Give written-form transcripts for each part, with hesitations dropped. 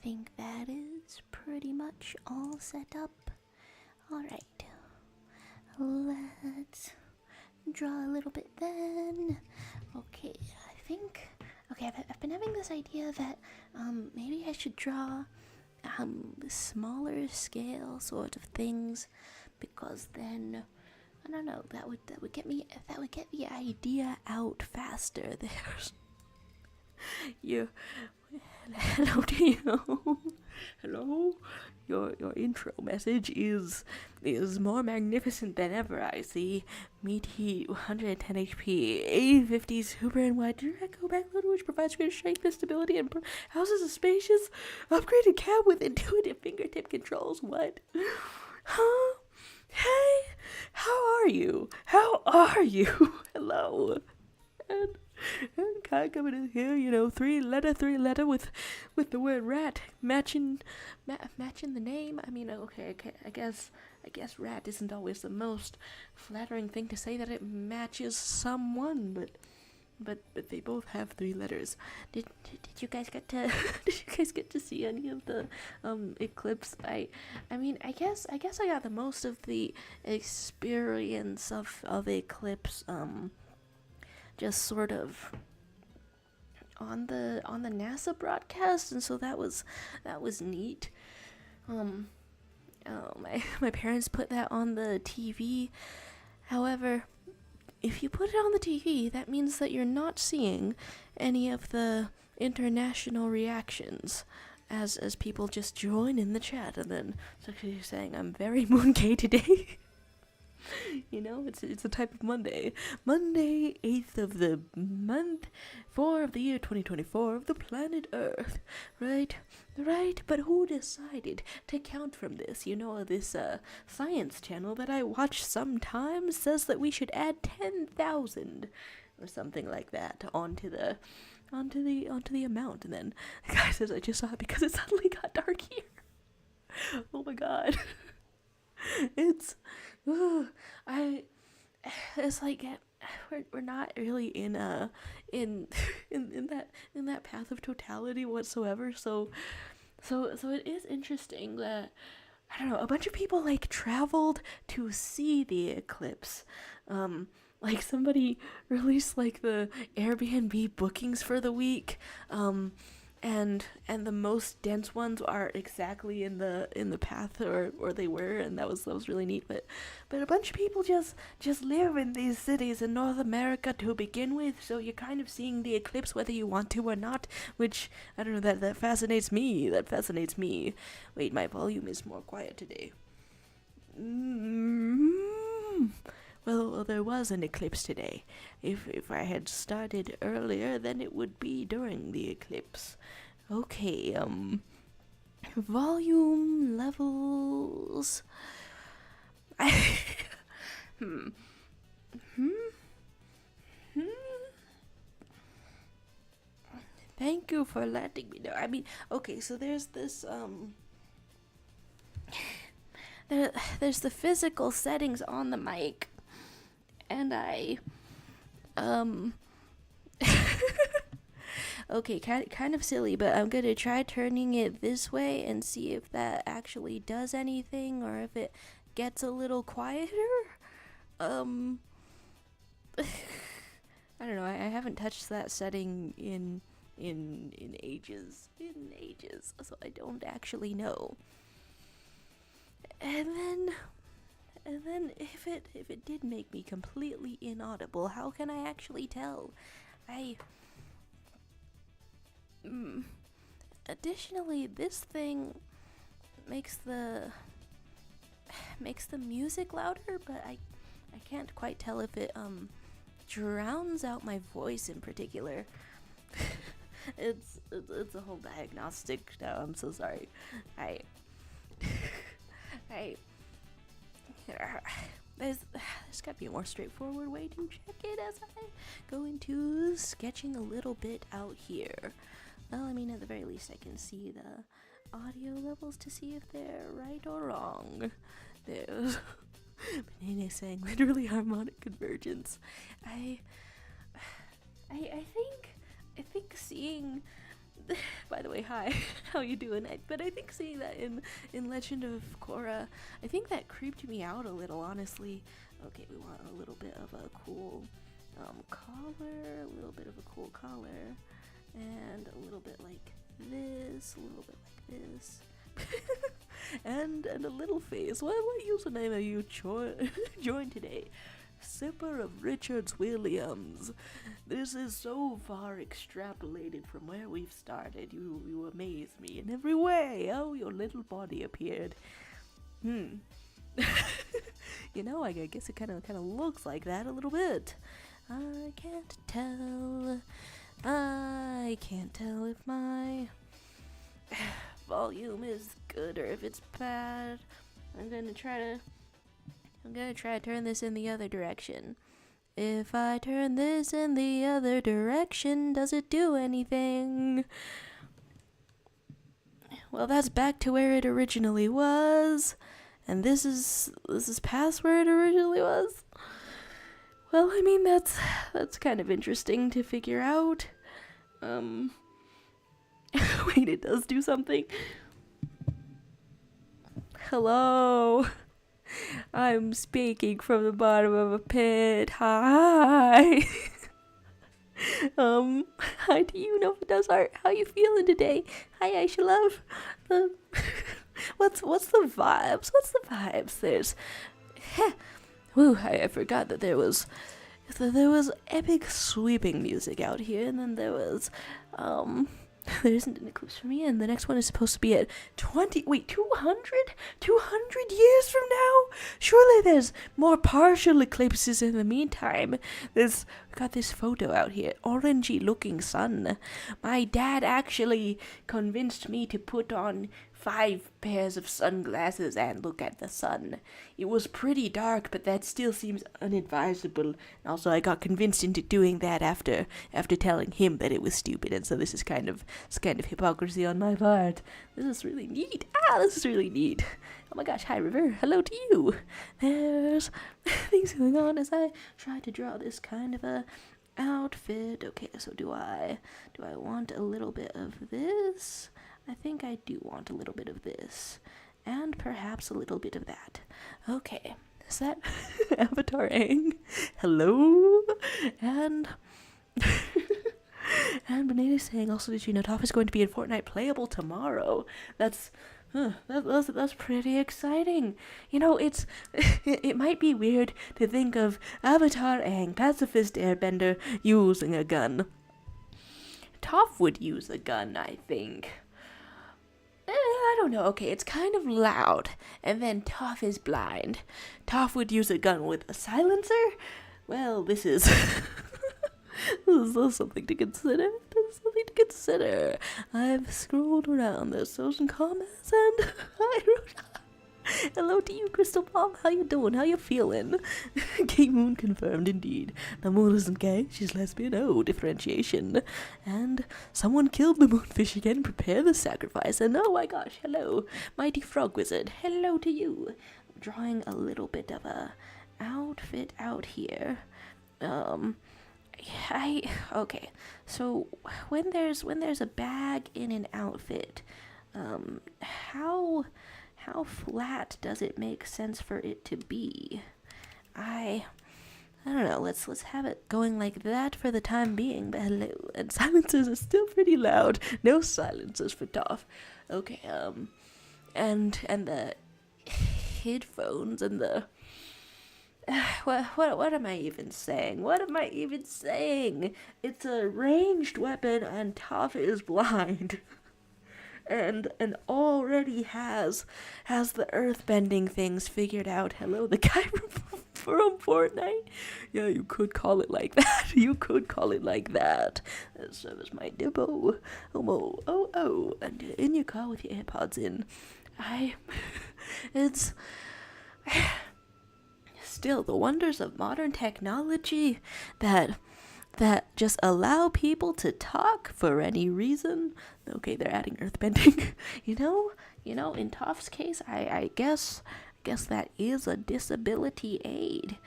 think that is pretty much all set up. Alright, let's draw a little bit then. Okay, I've been having this idea that maybe I should draw smaller scale sort of things, because then I don't know, that would get the idea out faster. There's you. Hello to you. Hello. Your intro message is more magnificent than ever. I see. Meat heat, 110 HP, 850 super and wide direct go back loader, which provides greater strength and stability and houses a spacious, upgraded cab with intuitive fingertip controls. What? Huh? Hey, how are you? Hello. And kind of coming in here, three letter with the word rat matching the name. I mean, okay, I guess rat isn't always the most flattering thing to say that it matches someone, but they both have 3 letters. Did you guys get to see any of the eclipse? I mean, I guess I got the most of the experience of eclipse just sort of on the NASA broadcast, and so that was neat. My parents put that on the TV. However, if you put it on the TV, that means that you're not seeing any of the international reactions as people just join in the chat, and then it's actually saying, "I'm very moon gay today." It's a type of Monday. Monday, 8th of the month, 4 of the year 2024 of the planet Earth. Right? But who decided to count from this? This science channel that I watch sometimes says that we should add 10,000 or something like that onto the amount. And then the guy says, I just saw it because it suddenly got dark here. Oh my god. It's like we're not really in that path of totality whatsoever. So it is interesting that, I don't know, a bunch of people traveled to see the eclipse. Like somebody released the Airbnb bookings for the week. And the most dense ones are exactly in the path or they were, and that was really neat. But a bunch of people just live in these cities in North America to begin with, so you're kind of seeing the eclipse whether you want to or not, which, I don't know, that fascinates me. Wait, my volume is more quiet today. Well, there was an eclipse today. If I had started earlier, then it would be during the eclipse. Okay, volume levels. Thank you for letting me know. I mean, okay, so there's this, there's the physical settings on the mic. And okay, kind of silly, but I'm gonna try turning it this way and see if that actually does anything, or if it gets a little quieter. I don't know, I haven't touched that setting in ages, so I don't actually know. And then if it did make me completely inaudible, how can I actually tell? Additionally, this thing makes the music louder, but I can't quite tell if it drowns out my voice in particular. It's a whole diagnostic now. I'm so sorry. There's gotta be a more straightforward way to check it as I go into sketching a little bit out here. Well, I mean, at the very least, I can see the audio levels to see if they're right or wrong. There's Banana saying literally harmonic convergence. I think seeing By the way, hi. How you doing? But I think seeing that in Legend of Korra, I think that creeped me out a little, honestly. Okay, we want a little bit of a cool collar, a little bit of a cool collar, and a little bit like this, a little bit like this. and a little face. What username are you joined today? Sipper of Richards Williams. This is so far extrapolated from where we've started. You amaze me in every way. Oh, your little body appeared. You know, I guess it kind of looks like that a little bit. I can't tell. I can't tell if my volume is good or if it's bad. I'm gonna try to turn this in the other direction. If I turn this in the other direction, does it do anything? Well, that's back to where it originally was. And this is past where it originally was. Well, I mean, that's kind of interesting to figure out. Wait, it does do something. Hello. I'm speaking from the bottom of a pit. Hi. Hi to you, Nova Does Art. How you feeling today? Hi, Aisha Love. What's the vibes? There's woo, I forgot that there was epic sweeping music out here, and then there was there isn't an eclipse for me, and the next one is supposed to be at 200 years from now? Surely there's more partial eclipses in the meantime. We got this photo out here, orangey looking sun. My dad actually convinced me to put on 5 pairs of sunglasses and look at the sun. It was pretty dark, but that still seems unadvisable. And also, I got convinced into doing that after telling him that it was stupid, and so this is kind of hypocrisy on my part. This is really neat. This is really neat. Oh my gosh, hi River. Hello to you. There's things going on as I try to draw this kind of a outfit. Okay, so do I want a little bit of this? I think I do want a little bit of this, and perhaps a little bit of that. Okay, is that Avatar Aang? Hello? And Benita's saying, also, did you know Toph is going to be in Fortnite playable tomorrow? That's pretty exciting. You know, it might be weird to think of Avatar Aang, pacifist airbender, using a gun. Toph would use a gun, I think. I don't know. Okay, it's kind of loud, and then Toph is blind. Toph would use a gun with a silencer? Well, this is this is something to consider. I've scrolled around. There's some comments, and I wrote, hello to you, Crystal Palm. How you doing? How you feeling? Gay Moon confirmed, indeed. The moon isn't gay. She's lesbian. Oh, differentiation. And someone killed the moonfish again. Prepare the sacrifice. And oh my gosh, hello, Mighty Frog Wizard. Hello to you. I'm drawing a little bit of a outfit out here. Okay. So when there's a bag in an outfit, how flat does it make sense for it to be? I don't know. Let's have it going like that for the time being. But hello, and silencers are still pretty loud. No silencers for Toph. Okay. And the headphones and the what am I even saying? It's a ranged weapon, and Toph is blind. And already has the earthbending things figured out. Hello, the guy from Fortnite. Yeah, you could call it like that. So is my dibbo. Oh, and in your car with your AirPods in. It's still the wonders of modern technology that just allow people to talk for any reason. Okay, they're adding earthbending. you know, in Toph's case, I guess that is a disability aid.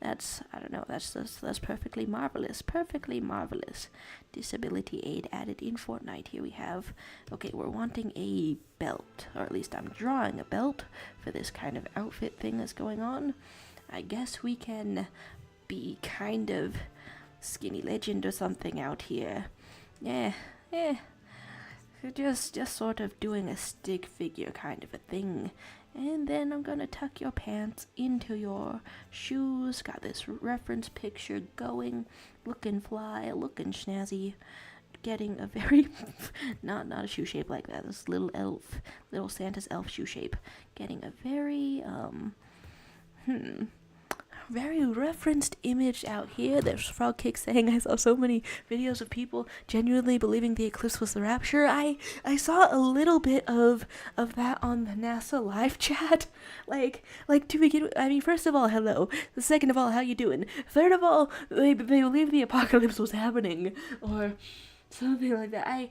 I don't know, that's perfectly marvelous. Perfectly marvelous. Disability aid added in Fortnite. Here we have, okay, we're wanting a belt, or at least I'm drawing a belt for this kind of outfit thing that's going on. I guess we can be kind of skinny legend or something out here. Yeah, just sort of doing a stick figure kind of a thing. And then I'm gonna tuck your pants into your shoes. Got this reference picture going, looking fly, looking snazzy. Getting a very not a shoe shape like that. This little Santa's elf shoe shape. Getting a very very referenced image out here. There's Frog Kick saying, I saw so many videos of people genuinely believing the eclipse was the rapture. I saw a little bit of that on the NASA live chat. Like to begin with, I mean, first of all, hello. Second of all, how you doing? Third of all, they believe the apocalypse was happening, or something like that.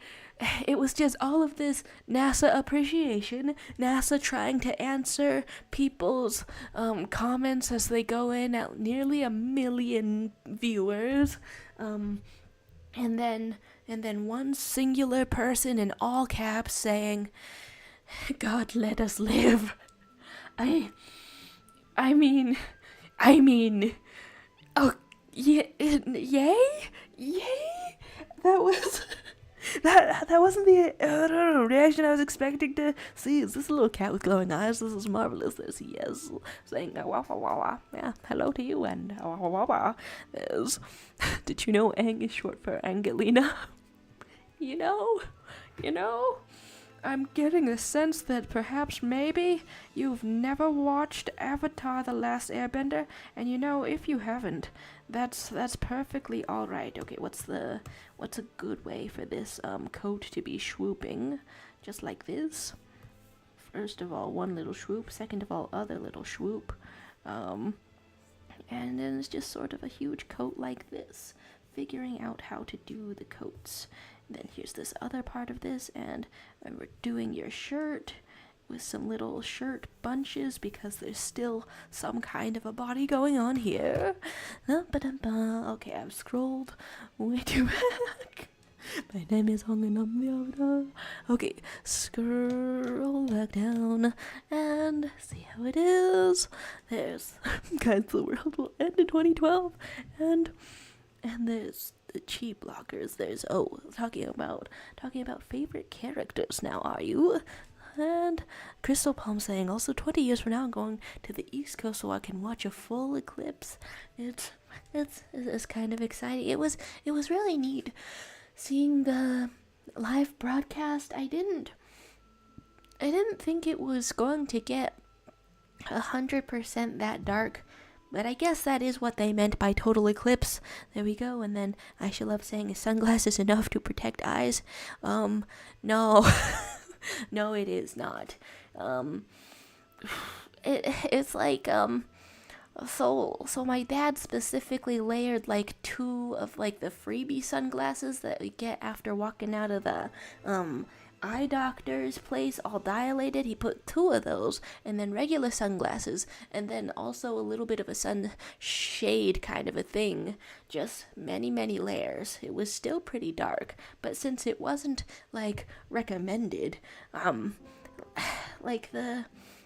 It was just all of this NASA appreciation, NASA trying to answer people's comments as they go in at nearly 1 million viewers, and then one singular person in all caps saying, "God, let us live." I mean, oh yeah, yay. That was that wasn't the reaction I was expecting to see. Is this a little cat with glowing eyes? This is marvelous. There's yes saying wah wah wah wah. Yeah, hello to you and wah wah wah wah. There's did you know Ang is short for Angelina? You know. I'm getting a sense that perhaps maybe you've never watched Avatar: The Last Airbender, and if you haven't, that's perfectly all right. Okay, what's a good way for this coat to be swooping? Just like this. First of all, one little swoop. Second of all, other little swoop. And then it's just sort of a huge coat like this. Figuring out how to do the coats. Then here's this other part of this, and we're doing your shirt with some little shirt bunches because there's still some kind of a body going on here. Okay, I've scrolled way too back. My name is Hongin on the Avatar. Okay, scroll back down and see how it is. There's guys, the world will end in 2012, and there's the cheap blockers. There's talking about favorite characters now, are you? And Crystal Palm saying also 20 years from now I'm going to the East Coast so I can watch a full eclipse. It's kind of exciting. It was really neat seeing the live broadcast. I didn't think it was going to get 100% that dark. But I guess that is what they meant by total eclipse. There we go. And then I should love saying, is sunglasses enough to protect eyes? No. No, it is not. It's like, so my dad specifically layered like 2 of like the freebie sunglasses that we get after walking out of the, eye doctor's place all dilated. He put 2 of those, and then regular sunglasses, and then also a little bit of a sunshade kind of a thing. Just many layers. It was still pretty dark, but since it wasn't like recommended, like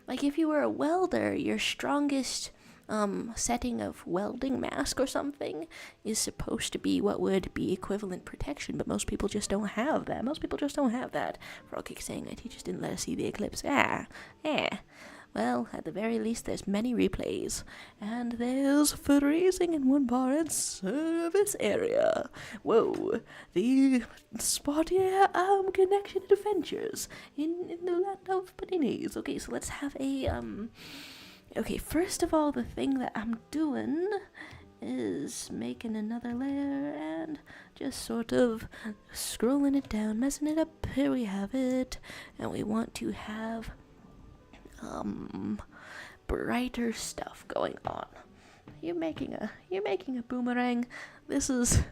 if you were a welder, your strongest setting of welding mask or something is supposed to be what would be equivalent protection, but most people just don't have that. Frogkick saying, my teachers didn't let us see the eclipse. Well, at the very least, there's many replays. And there's freezing in one bar and service area. Whoa, the spotty connection adventures in the land of paninis. Okay, so let's have a, okay, first of all, the thing that I'm doing is making another layer and just sort of scrolling it down, messing it up. Here we have it. And we want to have brighter stuff going on. You're making a boomerang. This is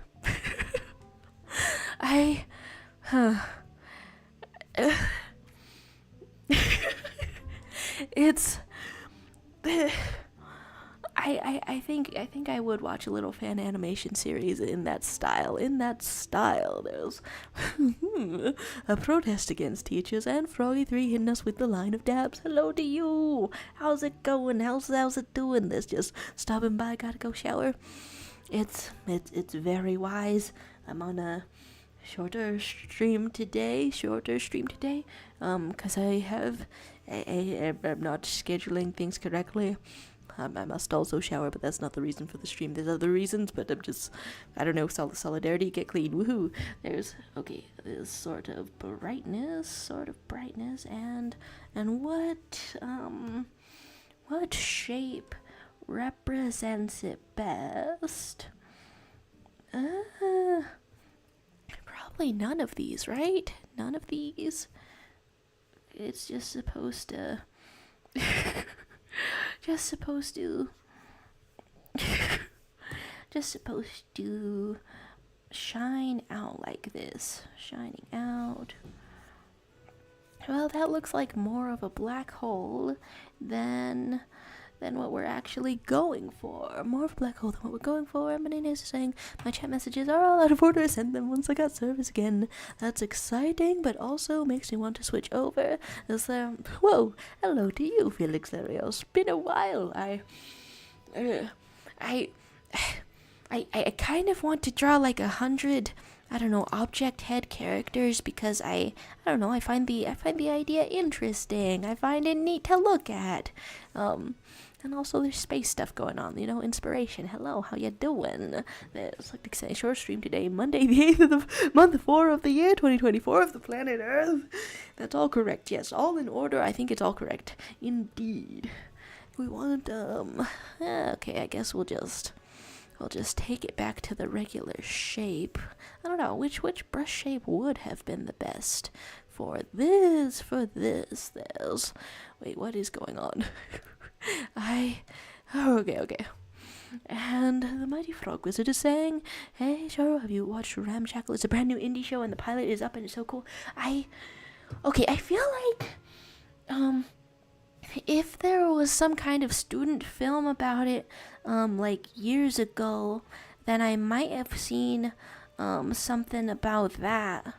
I think I would watch a little fan animation series in that style. There's a protest against teachers and Froggy3 hitting us with the line of dabs. Hello to you. How's it going? How's it doing? This just stopping by. Gotta go shower. It's very wise. I'm on a shorter stream today. Cause I'm not scheduling things correctly. I must also shower, but that's not the reason for the stream. There's other reasons, but I don't know, solidarity, get clean, woohoo. There's sort of brightness, and what shape represents it best? Probably none of these, right? None of these. It's just supposed to... just supposed to shine out like this. Shining out. Well, that looks like more of a black hole than what we're actually going for. More of a black hole than what we're going for. Eminem is saying, my chat messages are all out of order. I sent them once I got service again. That's exciting, but also makes me want to switch over. Whoa, hello to you, Felix Larios. Been a while. I kind of want to draw like 100, I don't know, object head characters because I don't know, I find the idea interesting. I find it neat to look at. And also there's space stuff going on, inspiration. Hello, how you doing? It's like to say short stream today, Monday the 8th of the month 4 of the year 2024 of the planet Earth. That's all correct, yes, all in order. I think it's all correct. Indeed. We want, okay, I guess we'll just take it back to the regular shape. I don't know, which brush shape would have been the best for this. Wait, what is going on? Okay. And the Mighty Frog Wizard is saying, hey, Sharo, have you watched Ramshackle? It's a brand new indie show and the pilot is up and it's so cool. I feel like, if there was some kind of student film about it, like years ago, then I might have seen, something about that.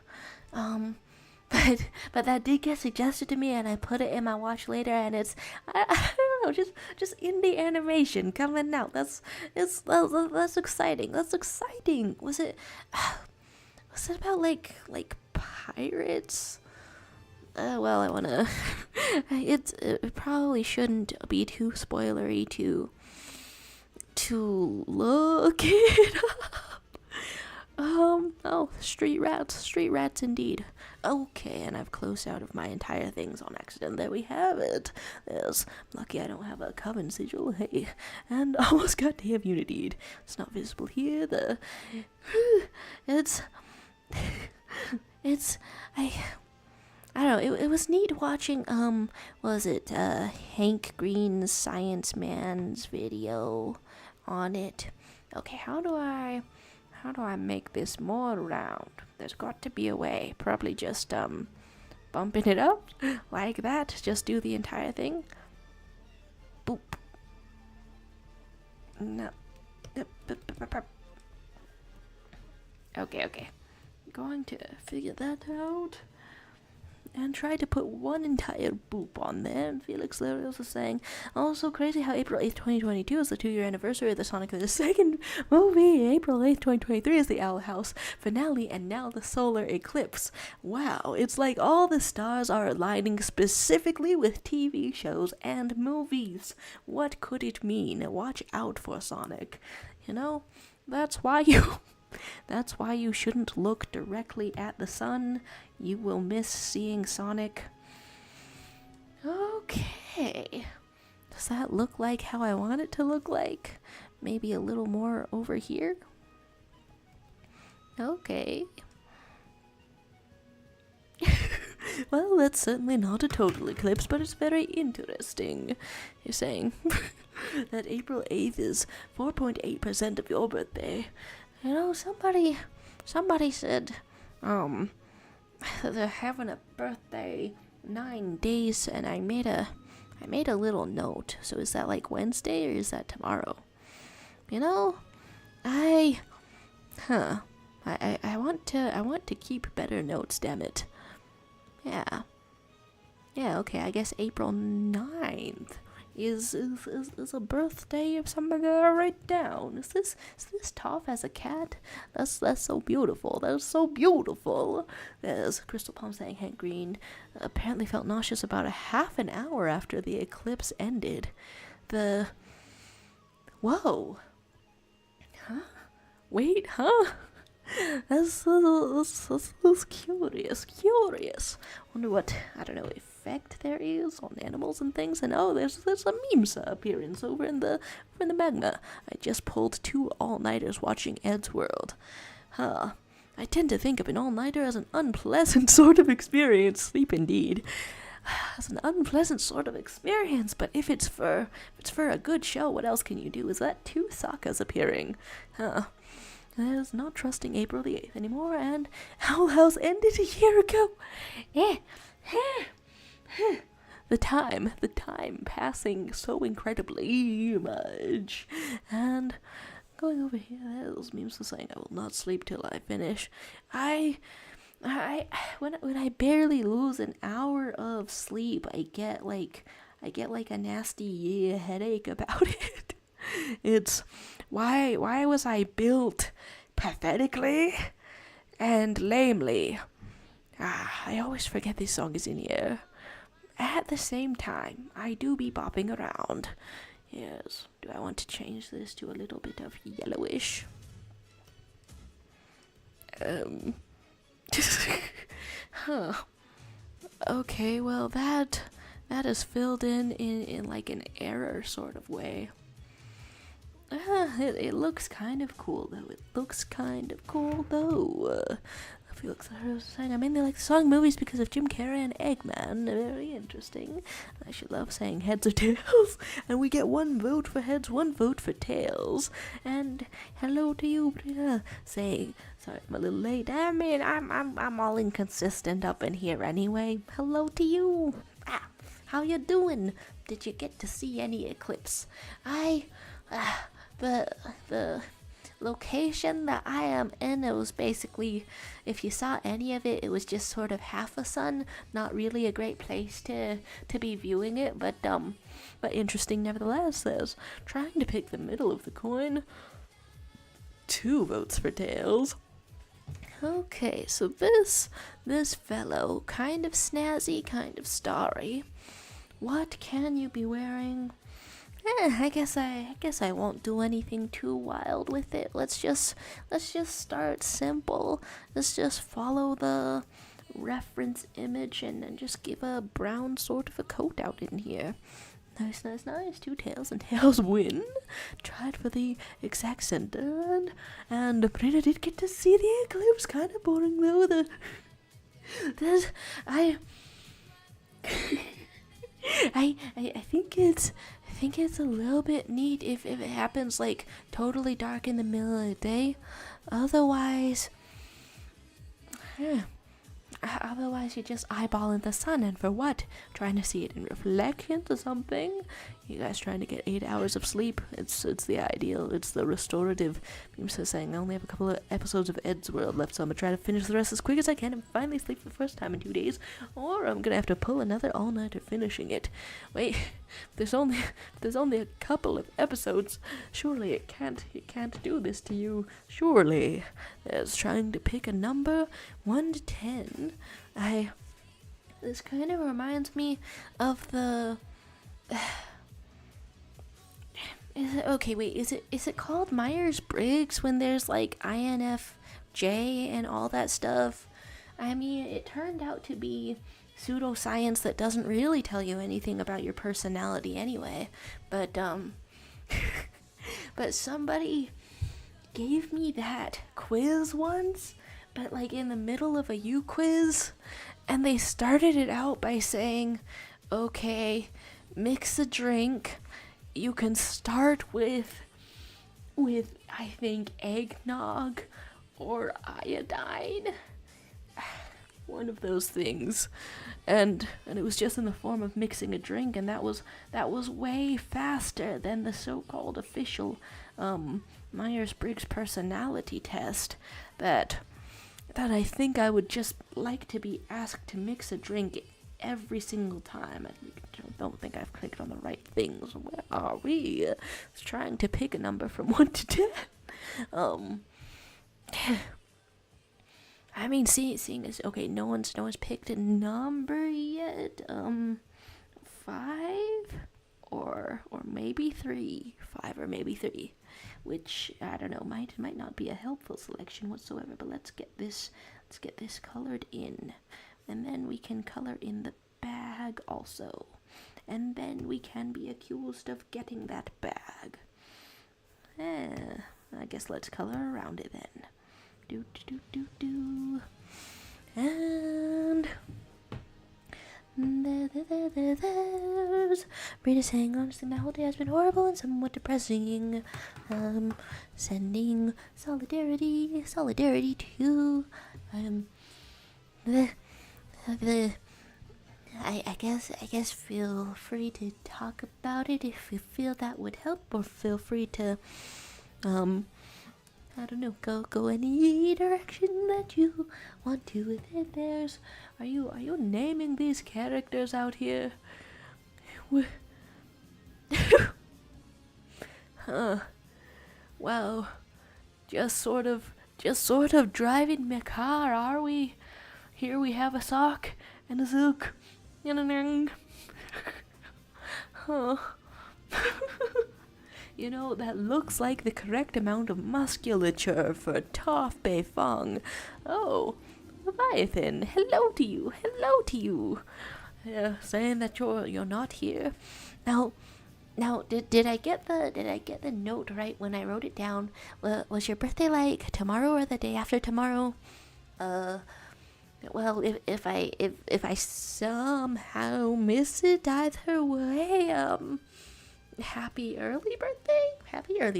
But that did get suggested to me, and I put it in my watch later, and it's I don't know, just indie animation coming out. That's exciting. That's exciting. Was it about like pirates? Well, I wanna. It probably shouldn't be too spoilery to look it up. Street rats indeed. Okay, and I've closed out of my entire things on accident. There we have it. There's lucky I don't have a coven sigil. Hey, and almost got damn unity. It's not visible here. I don't know, it was neat watching, Hank Green's Science Man's video on it. Okay, how do I make this more round? There's got to be a way. Probably just, bumping it up like that. Just do the entire thing. Boop. No. Okay. Going to figure that out. And try to put one entire boop on there. And Felix Larios is saying, also crazy how April 8th, 2022 is the 2-year anniversary of the Sonic the Second movie. April 8th, 2023 is the Owl House finale, and now the solar eclipse. Wow, it's like all the stars are aligning specifically with TV shows and movies. What could it mean? Watch out for Sonic. That's why you shouldn't look directly at the sun. You will miss seeing Sonic. Okay. Does that look like how I want it to look like? Maybe a little more over here? Okay. Well, that's certainly not a total eclipse, but it's very interesting. You're saying that April 8th is 4.8% of your birthday. Somebody said, they're having a birthday 9 days, and I made a I made a little note. So is that like Wednesday or is that tomorrow? You know, I want to keep better notes, damn it. Yeah. Yeah, okay, I guess April 9th is a birthday of somebody that I write down. Is this Toph as a cat? That's so beautiful. That is so beautiful. There's Crystal Palm saying Hank Green apparently felt nauseous about a half an hour after the eclipse ended. Whoa. Huh? Wait, huh? That's curious. Wonder what, I don't know, effect there is on animals and things. And oh, there's a memes appearance over in the magma. I just pulled 2 all-nighters watching Ed's World. Huh. I tend to think of an all-nighter as an unpleasant sort of experience. Sleep indeed. As an unpleasant sort of experience, but if it's for a good show, what else can you do? Is that 2 Sokkas appearing? Huh. There's not trusting April the 8th anymore, and Owl House ended a year ago. The time passing so incredibly much. And going over here, those memes are saying I will not sleep till I finish. When I barely lose an hour of sleep, I get like a nasty headache about it. It's why was I built pathetically and lamely? I always forget this song is in here. At the same time, I do be bopping around. Yes. Do I want to change this to a little bit of yellowish? Huh. Okay, well that is filled in like an error sort of way. It looks kind of cool though. I feel like I was saying I mainly like the song movies because of Jim Carrey and Eggman. Very interesting. I should love saying heads or tails. And we get 1 vote for heads, 1 vote for tails. And hello to you, Bria. Saying sorry I'm a little late. I mean I'm all inconsistent up in here anyway. Hello to you. How you doing? Did you get to see any eclipse? The location that I am in, it was basically, if you saw any of it, it was just sort of half a sun. Not really a great place to be viewing it, but interesting nevertheless. There's trying to pick the middle of the coin. 2 votes for tails. Okay, so this fellow, kind of snazzy, kind of starry. What can you be wearing? I guess I won't do anything too wild with it. Let's just start simple. Let's just follow the reference image and then just give a brown sort of a coat out in here. Nice. 2 tails and tails win. Tried for the exact center and Brina did get to see the eclipse. Kind of boring though. I think it's a little bit neat if it happens like totally dark in the middle of the day. Otherwise you're just eyeballing the sun, and for what? Trying to see it in reflections or something? You guys trying to get 8 hours of sleep? It's the ideal. It's the restorative. I'm so saying I only have a couple of episodes of Ed's World left, so I'm gonna try to finish the rest as quick as I can and finally sleep for the first time in 2 days, or I'm gonna have to pull another all-nighter finishing it. Wait, there's only a couple of episodes. Surely it can't do this to you. Surely. There's trying to pick a number 1 to 10. This kind of reminds me of the. Is it called Myers-Briggs when there's like INFJ and all that stuff? I mean, it turned out to be pseudoscience that doesn't really tell you anything about your personality anyway. But but somebody gave me that quiz once, but like in the middle of a U quiz, and they started it out by saying, okay, mix a drink. You can start with I think eggnog or iodine. One of those things. and it was just in the form of mixing a drink, and that was way faster than the so-called official Myers-Briggs personality test that I think I would just like to be asked to mix a drink every single time. I don't think I've clicked on the right things. Where are we? I was trying to pick a number from 1 to 10. I mean, seeing as okay, no one's picked a number yet. 5 or maybe 3. 5 or maybe 3, which I don't know might not be a helpful selection whatsoever. But let's get this colored in, and then we can color in the bag also, and then we can be accused of getting that bag. I guess let's color around it then. And there's Brita saying, honestly, my whole day has been horrible and somewhat depressing. Sending solidarity to I guess feel free to talk about it if you feel that would help, or feel free to I don't know, go any direction that you want to with it. There's, are you naming these characters out here? Well, just sort of driving my car, are we? Here we have a sock and a silk and an ring. Huh. You know, that looks like the correct amount of musculature for Toph Beifong. Oh, Leviathan, hello to you. Saying that you're not here. Now, did I get the note right when I wrote it down? Was your birthday like tomorrow or the day after tomorrow? Well, if I somehow miss it either way, happy early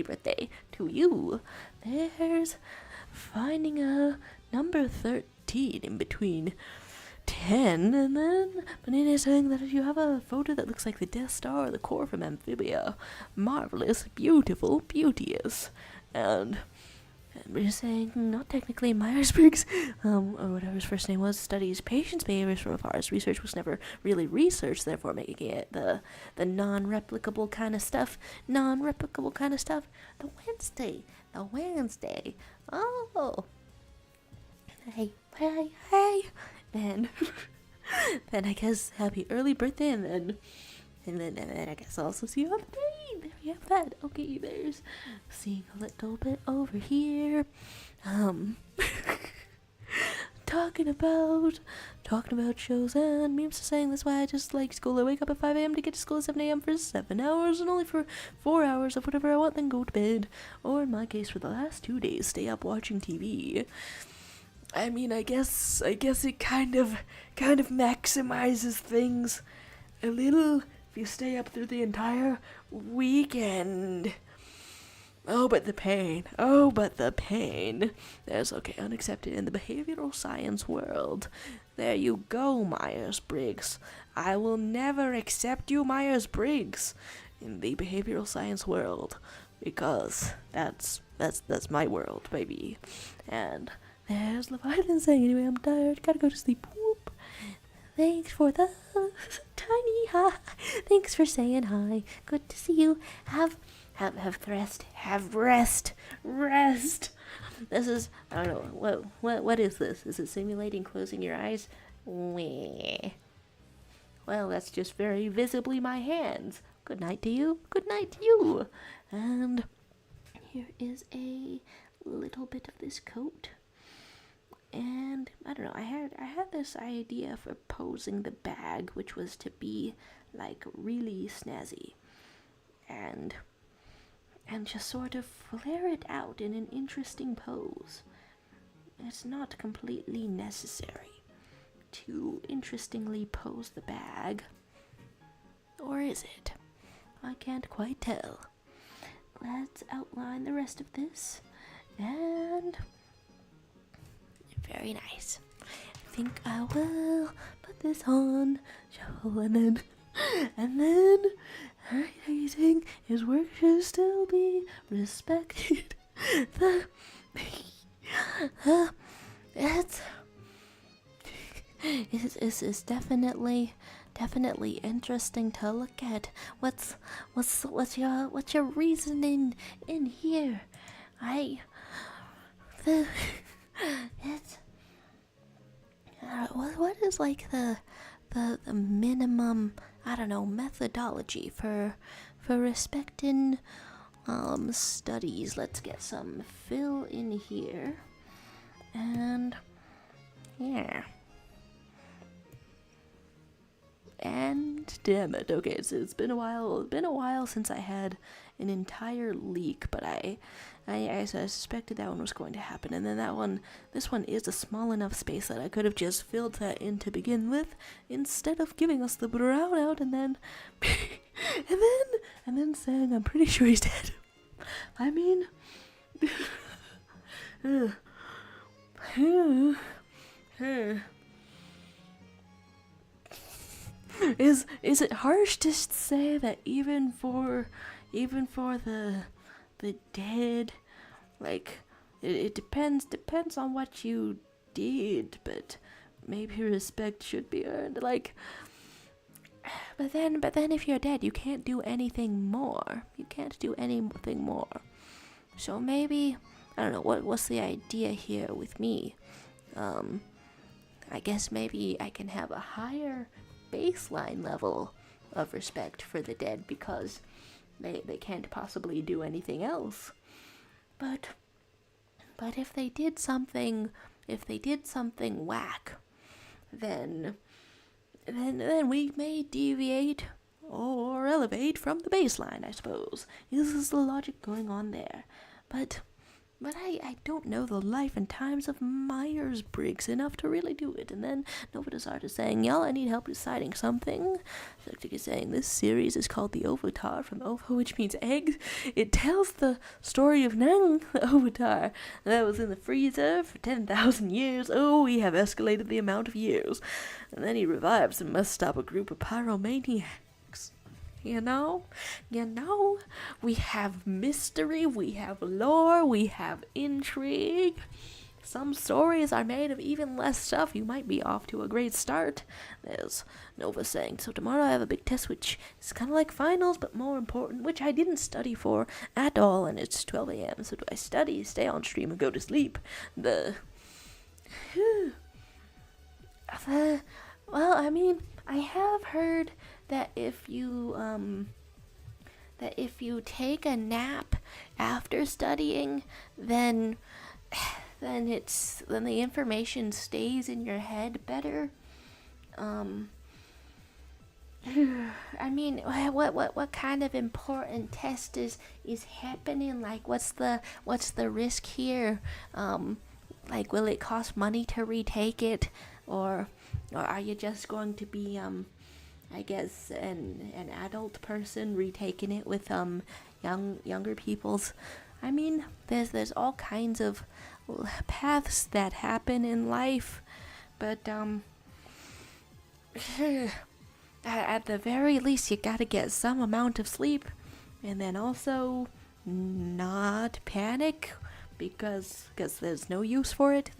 birthday to you. There's finding a number 13 in between 10, and then Banana is saying that if you have a photo that looks like the Death Star or the core from Amphibia, marvelous, beautiful, beauteous. And we're saying not technically Myers-Briggs, or whatever his first name was, studies patients' behaviors from afar. His research was never really researched, therefore making it the non-replicable kind of stuff. The Wednesday. Oh. Hey. Then I guess happy early birthday, and then I guess I'll also see you on the day. There we have that. Okay, there's seeing a little bit over here. Talking about shows and memes, saying that's why I just like school. I wake up at 5 a.m. to get to school at 7 a.m. for 7 hours, and only for 4 hours of whatever I want, then go to bed. Or in my case, for the last 2 days, stay up watching TV. I mean, I guess it kind of maximizes things a little if you stay up through the entire weekend. Oh, but the pain. There's, okay, unaccepted in the behavioral science world. There you go, Myers-Briggs. I will never accept you, Myers-Briggs, in the behavioral science world, because that's my world, baby. And there's Leviathan saying, anyway, I'm tired, gotta go to sleep. Whoop. Thanks for the tiny hi. Thanks for saying hi. Good to see you. Have rest. This is, I don't know, what is this? Is it simulating closing your eyes? Weh. Well, that's just very visibly my hands. Good night to you. And here is a little bit of this coat. And I don't know, I had this idea for posing the bag, which was to be like really snazzy and just sort of flare it out in an interesting pose. It's not completely necessary to interestingly pose the bag, or is it? I can't quite tell. Let's outline the rest of this, and very think I will put this on, shuffle, and then everything his work should still be respected. It's definitely interesting to look at. What's your reasoning in here? It's what is like the minimum, I don't know, methodology for respecting studies. Let's get some fill in here. And yeah. And damn it, okay, so it's been a while since I had an entire leak, but I suspected that one was going to happen, and then this one is a small enough space that I could have just filled that in to begin with, instead of giving us the brownout and then and then saying I'm pretty sure he's dead. I mean, Is it harsh to say that even for the dead, like it depends on what you did, but maybe respect should be earned. Like, but then if you're dead, you can't do anything more. You can't do anything more. So maybe, I don't know, what's the idea here with me? I guess maybe I can have a higher baseline level of respect for the dead because they can't possibly do anything else. But if they did something whack, then we may deviate or elevate from the baseline, I suppose. This is the logic going on there. But I don't know the life and times of Myers-Briggs enough to really do it. And then Novadazard is saying, y'all, I need help deciding something. Celtic is saying, this series is called the Ovatar, from Ovo, which means egg. It tells the story of Nang, the Ovatar, that was in the freezer for 10,000 years. Oh, we have escalated the amount of years. And then he revives and must stop a group of pyromaniacs. You know, we have mystery, we have lore, we have intrigue. Some stories are made of even less stuff. You might be off to a great start. There's Nova saying, so tomorrow I have a big test, which is kind of like finals, but more important, which I didn't study for at all, and it's 12 a.m. So do I study, stay on stream, and go to sleep? Well, I mean, I have heard that if you take a nap after studying, then the information stays in your head better. I mean, what kind of important test is happening? Like, what's the risk here? Like, will it cost money to retake it, or are you just going to be I guess an adult person retaking it with younger people's? I mean, there's all kinds of paths that happen in life, but at the very least you gotta get some amount of sleep, and then also not panic because there's no use for it.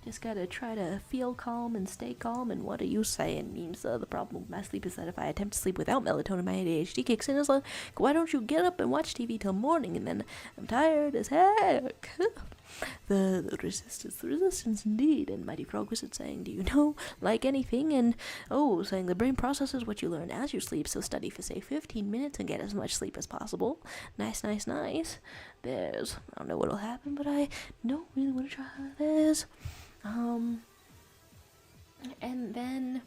Just gotta try to feel calm and stay calm. And what are you saying? Memes. The problem with my sleep is that if I attempt to sleep without melatonin, my ADHD kicks in. It's like, why don't you get up and watch TV till morning? And then I'm tired as heck. the resistance indeed. And Mighty Frog was saying, do you know, like anything? And saying the brain processes what you learn as you sleep. So study for say 15 minutes and get as much sleep as possible. Nice. There's, I don't know what'll happen, but I don't really want to try this. And then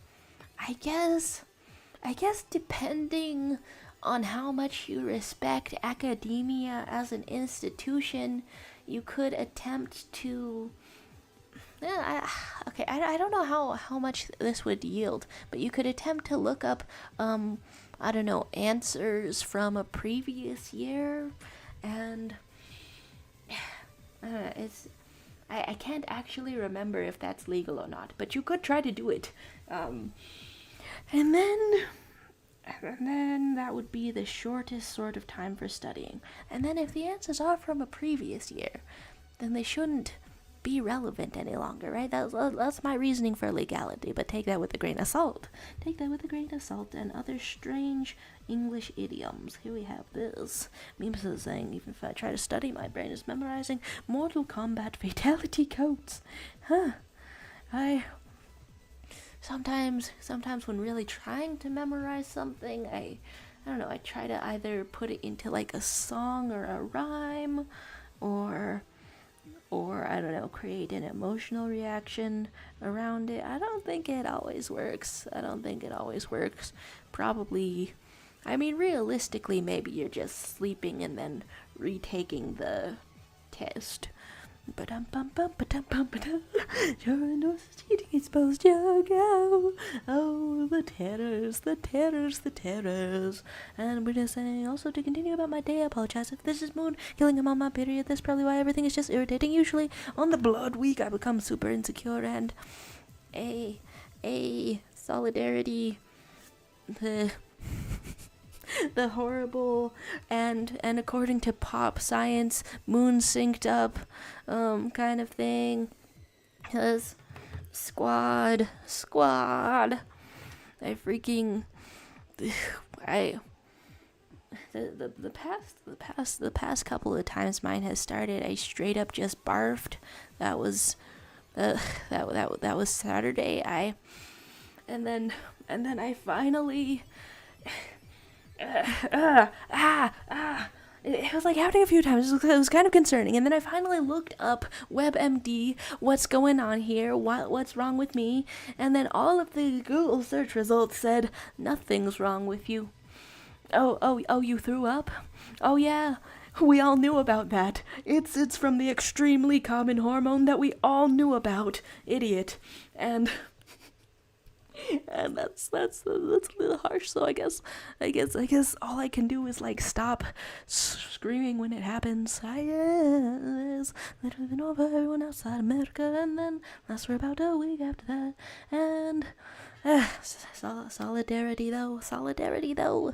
I guess depending on how much you respect academia as an institution, you could attempt to I don't know how much this would yield, but you could attempt to look up I don't know, answers from a previous year, and I can't actually remember if that's legal or not, but you could try to do it. And then that would be the shortest sort of time for studying. And then if the answers are from a previous year, then they shouldn't be relevant any longer, right? That's my reasoning for legality, but take that with a grain of salt. Take that with a grain of salt and other strange English idioms. Here we have this. Memes is saying, even if I try to study, my brain is memorizing Mortal Kombat fatality codes. Huh. Sometimes when really trying to memorize something, I don't know, I try to either put it into like a song or a rhyme, or I don't know, create an emotional reaction around it. I don't think it always works. Probably, I mean, realistically, maybe you're just sleeping and then retaking the test. Your nose is cheating, exposed your go. Oh, the terrors. And we're just saying, also to continue about my day, I apologize if this is moon killing him on my period. That's probably why everything is just irritating. Usually on the blood week, I become super insecure, and solidarity, the horrible and according to pop science, moon synced up kind of thing. Cause squad I freaking the past couple of times mine has started, I straight up just barfed. That was Saturday. And then I finally it was like happening a few times. It was kind of concerning. And then I finally looked up WebMD, what's going on here, what's wrong with me, and then all of the Google search results said nothing's wrong with you. Oh, you threw up? Oh yeah, we all knew about that. It's from the extremely common hormone that we all knew about, idiot. And that's a little harsh. So I guess all I can do is like stop screaming when it happens. There's literally over everyone outside America, and then lasts for about a week after that. And solidarity though.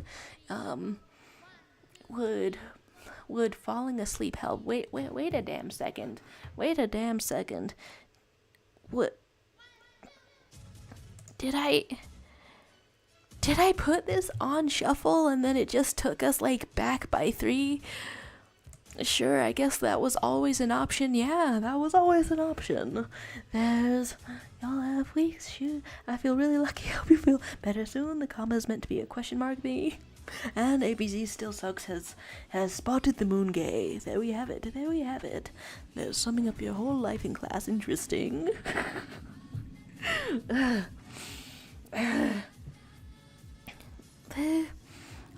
Would falling asleep help? Wait a damn second. What? Did I put this on shuffle and then it just took us like back by 3? Sure, I guess that was always an option. Yeah, that was always an option. Y'all have weeks. Shoot, I feel really lucky. I hope you feel better soon. The comma is meant to be a question mark me. And ABZ still sucks has spotted the moon gay. There we have it. There's summing up your whole life in class. Interesting.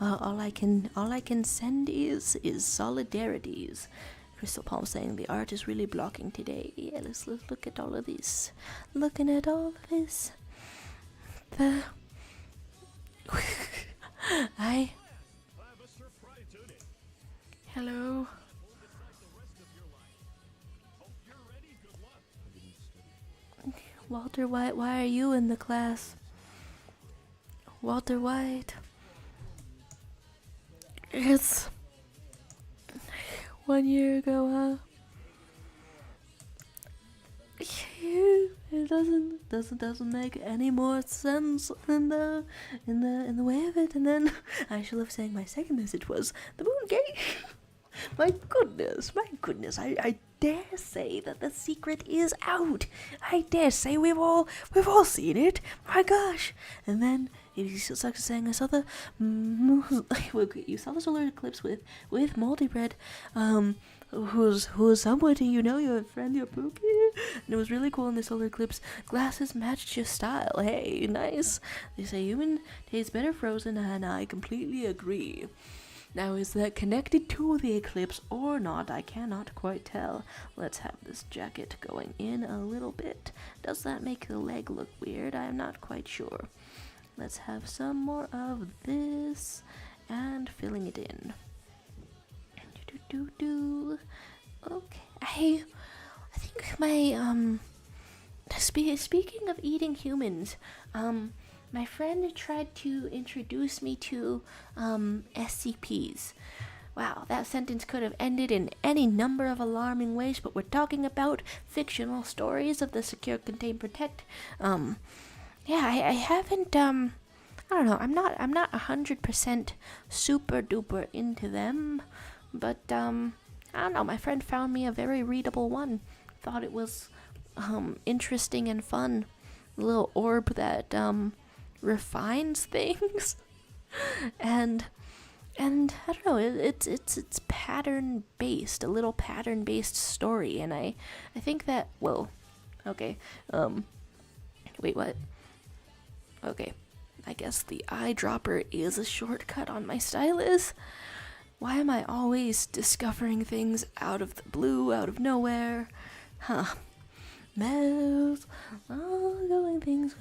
All I can send is solidarities. Crystal Palm saying the art is really blocking today. Yeah, let's look at all of this. Looking at all of this. Hello. Walter White, why are you in the class? Walter White. It's 1 year ago, huh? It doesn't make any more sense in the way of it. And then I should have saying my second message was the moon gay. My goodness, I dare say that the secret is out. I dare say we've all seen it. My gosh. And then he still sucks saying I saw the you saw the solar eclipse with multi-bread, who's somebody, you know, your friend, your Pookie. And it was really cool in the solar eclipse. Glasses matched your style. Hey, nice. They say human tastes better frozen, and I completely agree. Now, is that connected to the eclipse or not? I cannot quite tell. Let's have this jacket going in a little bit. Does that make the leg look weird? I'm not quite sure. Let's have some more of this and filling it in. Okay. I think my speaking of eating humans, my friend tried to introduce me to SCPs. Wow, that sentence could have ended in any number of alarming ways, but we're talking about fictional stories of the Secure, Contain, Protect. Yeah, I haven't, I don't know, I'm not 100% super duper into them, but, I don't know, my friend found me a very readable one. Thought it was, interesting and fun. A little orb that, refines things. and I don't know, it's pattern based, a little pattern based story, and I think that, whoa, okay, wait, what? Okay, I guess the eyedropper is a shortcut on my stylus. Why am I always discovering things out of the blue, out of nowhere? Huh. Mouse, going things.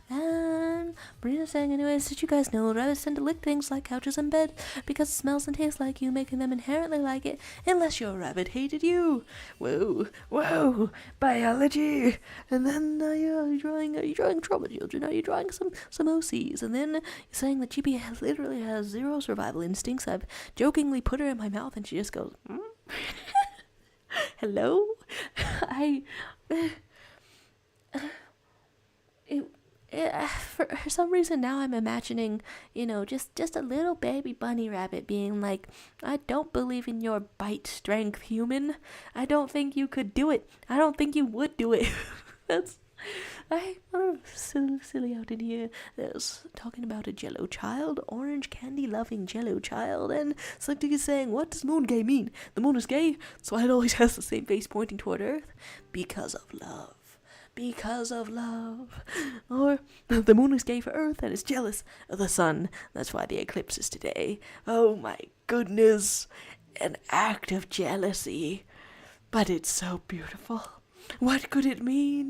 And Marina saying, anyways, did you guys know rabbits tend to lick things like couches and bed because it smells and tastes like you, making them inherently like it, unless your rabbit hated you. Whoa, biology. And then are you drawing trauma children? Are you drawing some OCs? And then you're saying that GB literally has zero survival instincts. I've jokingly put her in my mouth and she just goes, hello? For some reason now I'm imagining, just a little baby bunny rabbit being like, I don't believe in your bite strength, human. I don't think you could do it. I don't think you would do it. I'm silly out in here. There's talking about a Jello child, orange candy loving Jello child, and something is saying, what does moon gay mean? The moon is gay, so it always has the same face pointing toward Earth. Because of love. Or the moon is gay for Earth and is jealous of the sun. That's why the eclipse is today. Oh my goodness. An act of jealousy. But it's so beautiful. What could it mean?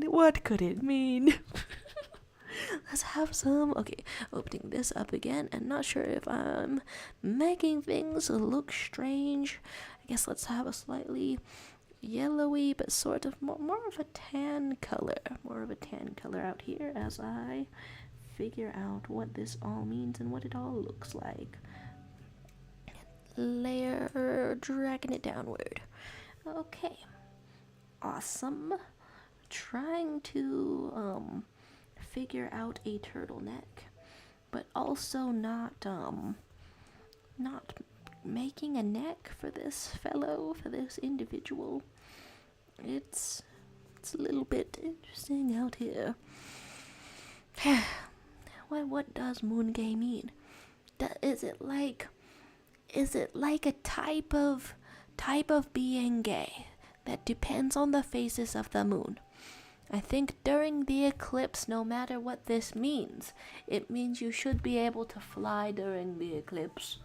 Let's have some. Okay, opening this up again and not sure if I'm making things look strange. I guess let's have a slightly yellowy but sort of more of a tan color out here as I figure out what this all means and what it all looks like. Layer, dragging it downward. Okay, awesome. Trying to figure out a turtleneck, but also not making a neck for this individual. It's a little bit interesting out here. What does moon gay mean? Is it like a type of being gay that depends on the phases of the moon? I think during the eclipse, no matter what this means, it means you should be able to fly during the eclipse.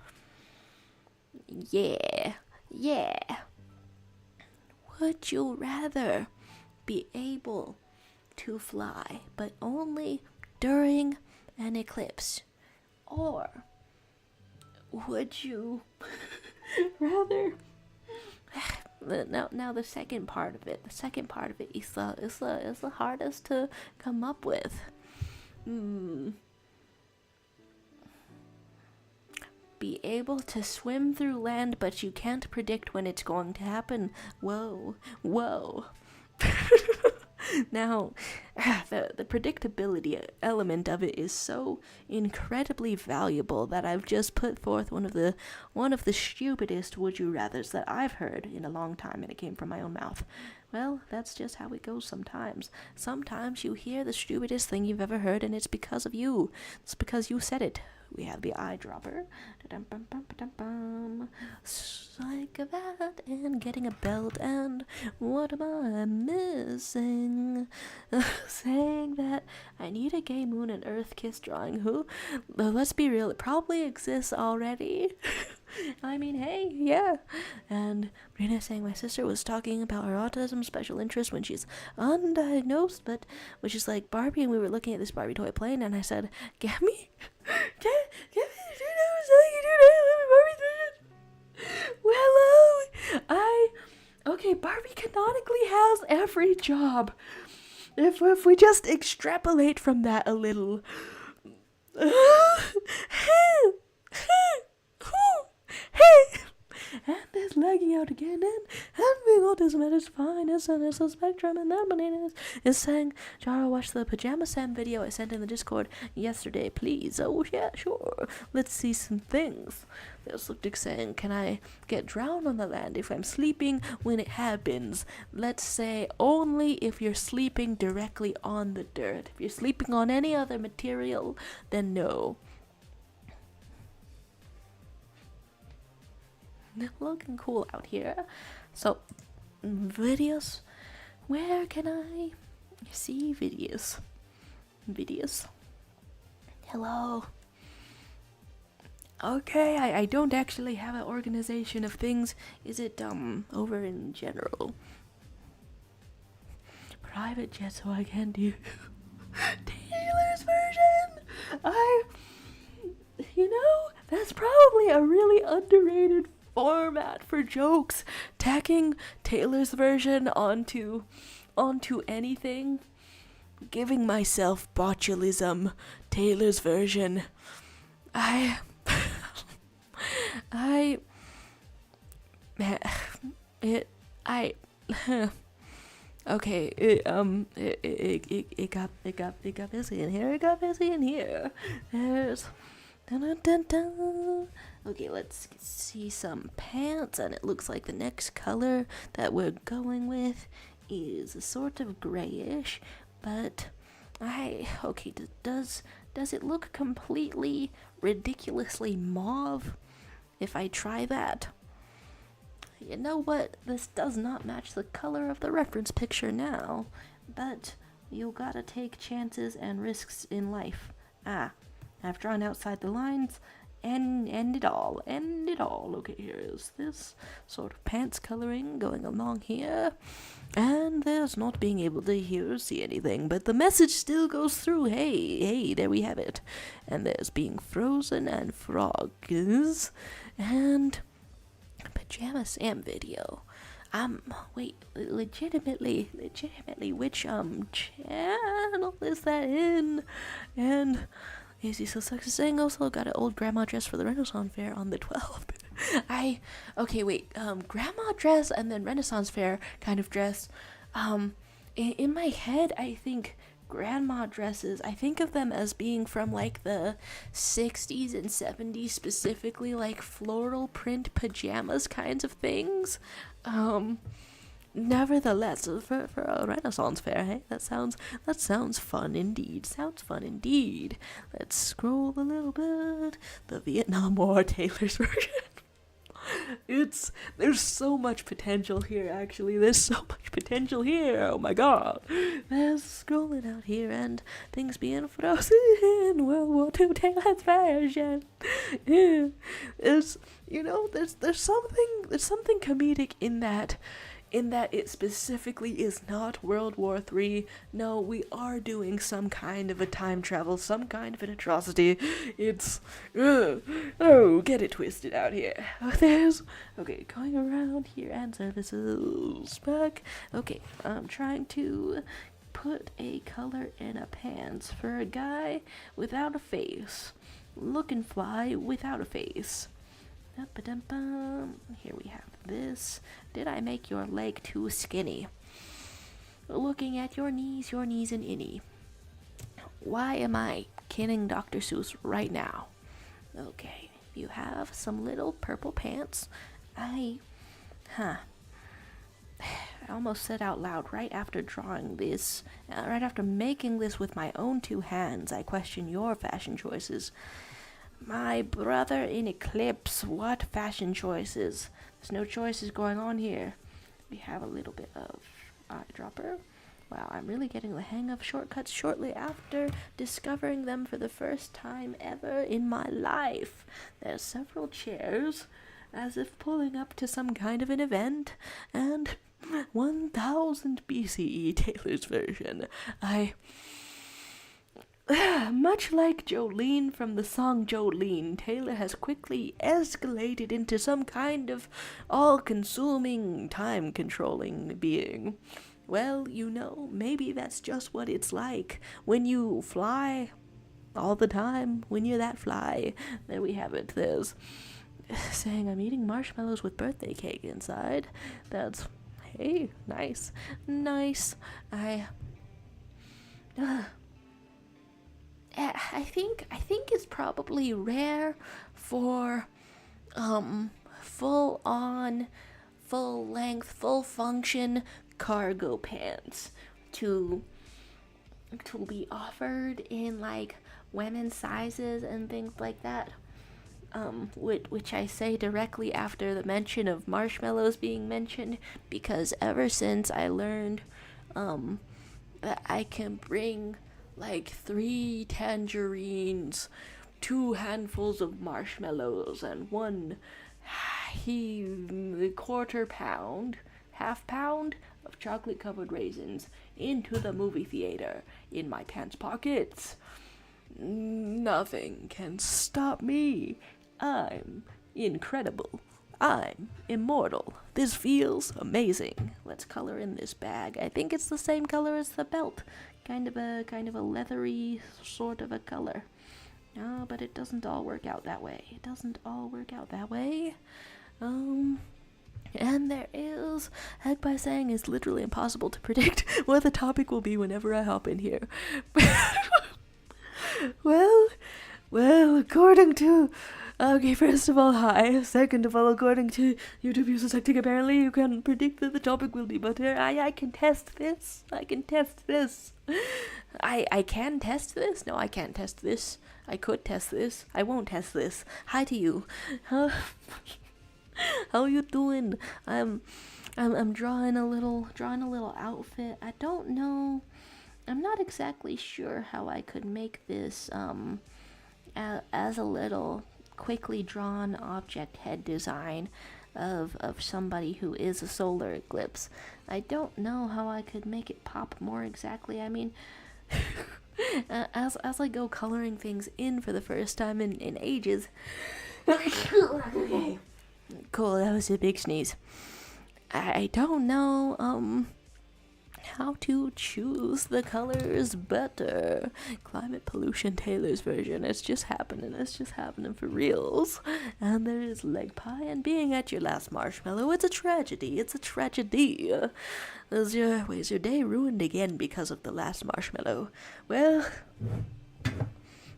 Yeah. Would you rather be able to fly, but only during an eclipse? Or would you rather... Now the second part of it is the hardest to come up with. Be able to swim through land, but you can't predict when it's going to happen. Whoa. Now, the predictability element of it is so incredibly valuable that I've just put forth one of the stupidest would you rathers that I've heard in a long time, and it came from my own mouth. Well, that's just how it goes sometimes. Sometimes you hear the stupidest thing you've ever heard, and it's because of you. It's because you said it. We have the eyedropper. Like that, and getting a belt, and what am I missing? Saying that I need a gay moon and earth kiss drawing. Who? Let's be real, it probably exists already. I mean, hey, yeah. And Brina saying my sister was talking about her autism special interest when she's undiagnosed, but when she's like Barbie, and we were looking at this Barbie toy plane, and I said, get me Okay, Barbie canonically has every job. If we just extrapolate from that a little. And it's lagging out again, and having autism at its finest, and it's a spectrum, and that banana is saying, Jara, watch the Pajama Sam video I sent in the Discord yesterday, please. Oh, yeah, sure. Let's see some things. There's Luptic saying, can I get drowned on the land if I'm sleeping when it happens? Let's say only if you're sleeping directly on the dirt. If you're sleeping on any other material, then no. Looking cool out here. So, videos. Where can I see videos? Videos. Hello. Okay, I don't actually have an organization of things. Is it over in general? Private jet so I can do Taylor's version. That's probably a really underrated format for jokes, tacking Taylor's version onto anything, giving myself botulism. Taylor's version. Okay, it got busy in here. There's dun, dun, dun. Okay, let's see some pants, and it looks like the next color that we're going with is a sort of grayish, but does it look completely ridiculously mauve if I try that? You know what? This does not match the color of the reference picture now, but you gotta take chances and risks in life. I've drawn outside the lines, and end it all. Okay, here is this sort of pants coloring going along here, and there's not being able to see anything, but the message still goes through. Hey, there we have it. And there's being frozen and frogs, and Pajama Sam video. Wait, legitimately, which channel is that in? And is he so sexy saying also got an old grandma dress for the Renaissance Fair on the 12th. Grandma dress and then Renaissance Fair kind of dress. In my head, I think grandma dresses, I think of them as being from like the 60s and 70s, specifically like floral print pajamas kinds of things. Nevertheless, for a Renaissance Fair, hey, that sounds fun indeed. Let's scroll a little bit. The Vietnam War Taylor's version. There's so much potential here, actually. Oh my god. There's scrolling out here and things being frozen. World War II Taylor's version. Yeah. There's something comedic in that it specifically is not World War III. No, we are doing some kind of a time travel, some kind of an atrocity. It's, get it twisted out here. Going around here and services back. Okay, I'm trying to put a color in a pants for a guy without a face, looking fly without a face. Here we have this. Did I make your leg too skinny? Looking at your knees and innie. Why am I kidding Dr. Seuss right now? Okay, you have some little purple pants. I almost said out loud right after drawing this, right after making this with my own two hands, I question your fashion choices. My brother in Eclipse, what fashion choices? There's no choices going on here. We have a little bit of eyedropper. Wow, I'm really getting the hang of shortcuts shortly after discovering them for the first time ever in my life. There's several chairs, as if pulling up to some kind of an event, and 1000 BCE Taylor's version. Much like Jolene from the song Jolene, Taylor has quickly escalated into some kind of all-consuming, time-controlling being. Well, you know, maybe that's just what it's like when you fly all the time, when you're that fly. There we have it. There's saying I'm eating marshmallows with birthday cake inside. That's, hey, nice. I think it's probably rare for full on, full length, full function cargo pants to be offered in like women's sizes and things like that. Which I say directly after the mention of marshmallows being mentioned, because ever since I learned that I can bring like 3 tangerines, 2 handfuls of marshmallows, and 1 half pound of chocolate covered raisins into the movie theater in my pants pockets. Nothing can stop me. I'm incredible. I'm immortal. This feels amazing. Let's color in this bag. I think it's the same color as the belt. Kind of a leathery sort of a color. No, but it doesn't all work out that way. And there is, heck by saying it's literally impossible to predict what the topic will be whenever I hop in here. Well, according to, okay, first of all, hi. Second of all, according to YouTube user tactic, apparently you can predict that the topic will be butter. I can test this. I can test this. I can test this? No, I can't test this. I could test this. I won't test this. Hi to you. How you doing? I'm drawing a little outfit. I don't know. I'm not exactly sure how I could make this as a little quickly drawn object head design of somebody who is a solar eclipse. I don't know how I could make it pop more exactly. I mean, as I go coloring things in for the first time in ages. Okay. Cool, that was a big sneeze. I don't know how to choose the colors better. Climate pollution Taylor's version. It's just happening for reals. And there is leg pie and being at your last marshmallow. It's a tragedy. Was your day ruined again because of the last marshmallow? Well,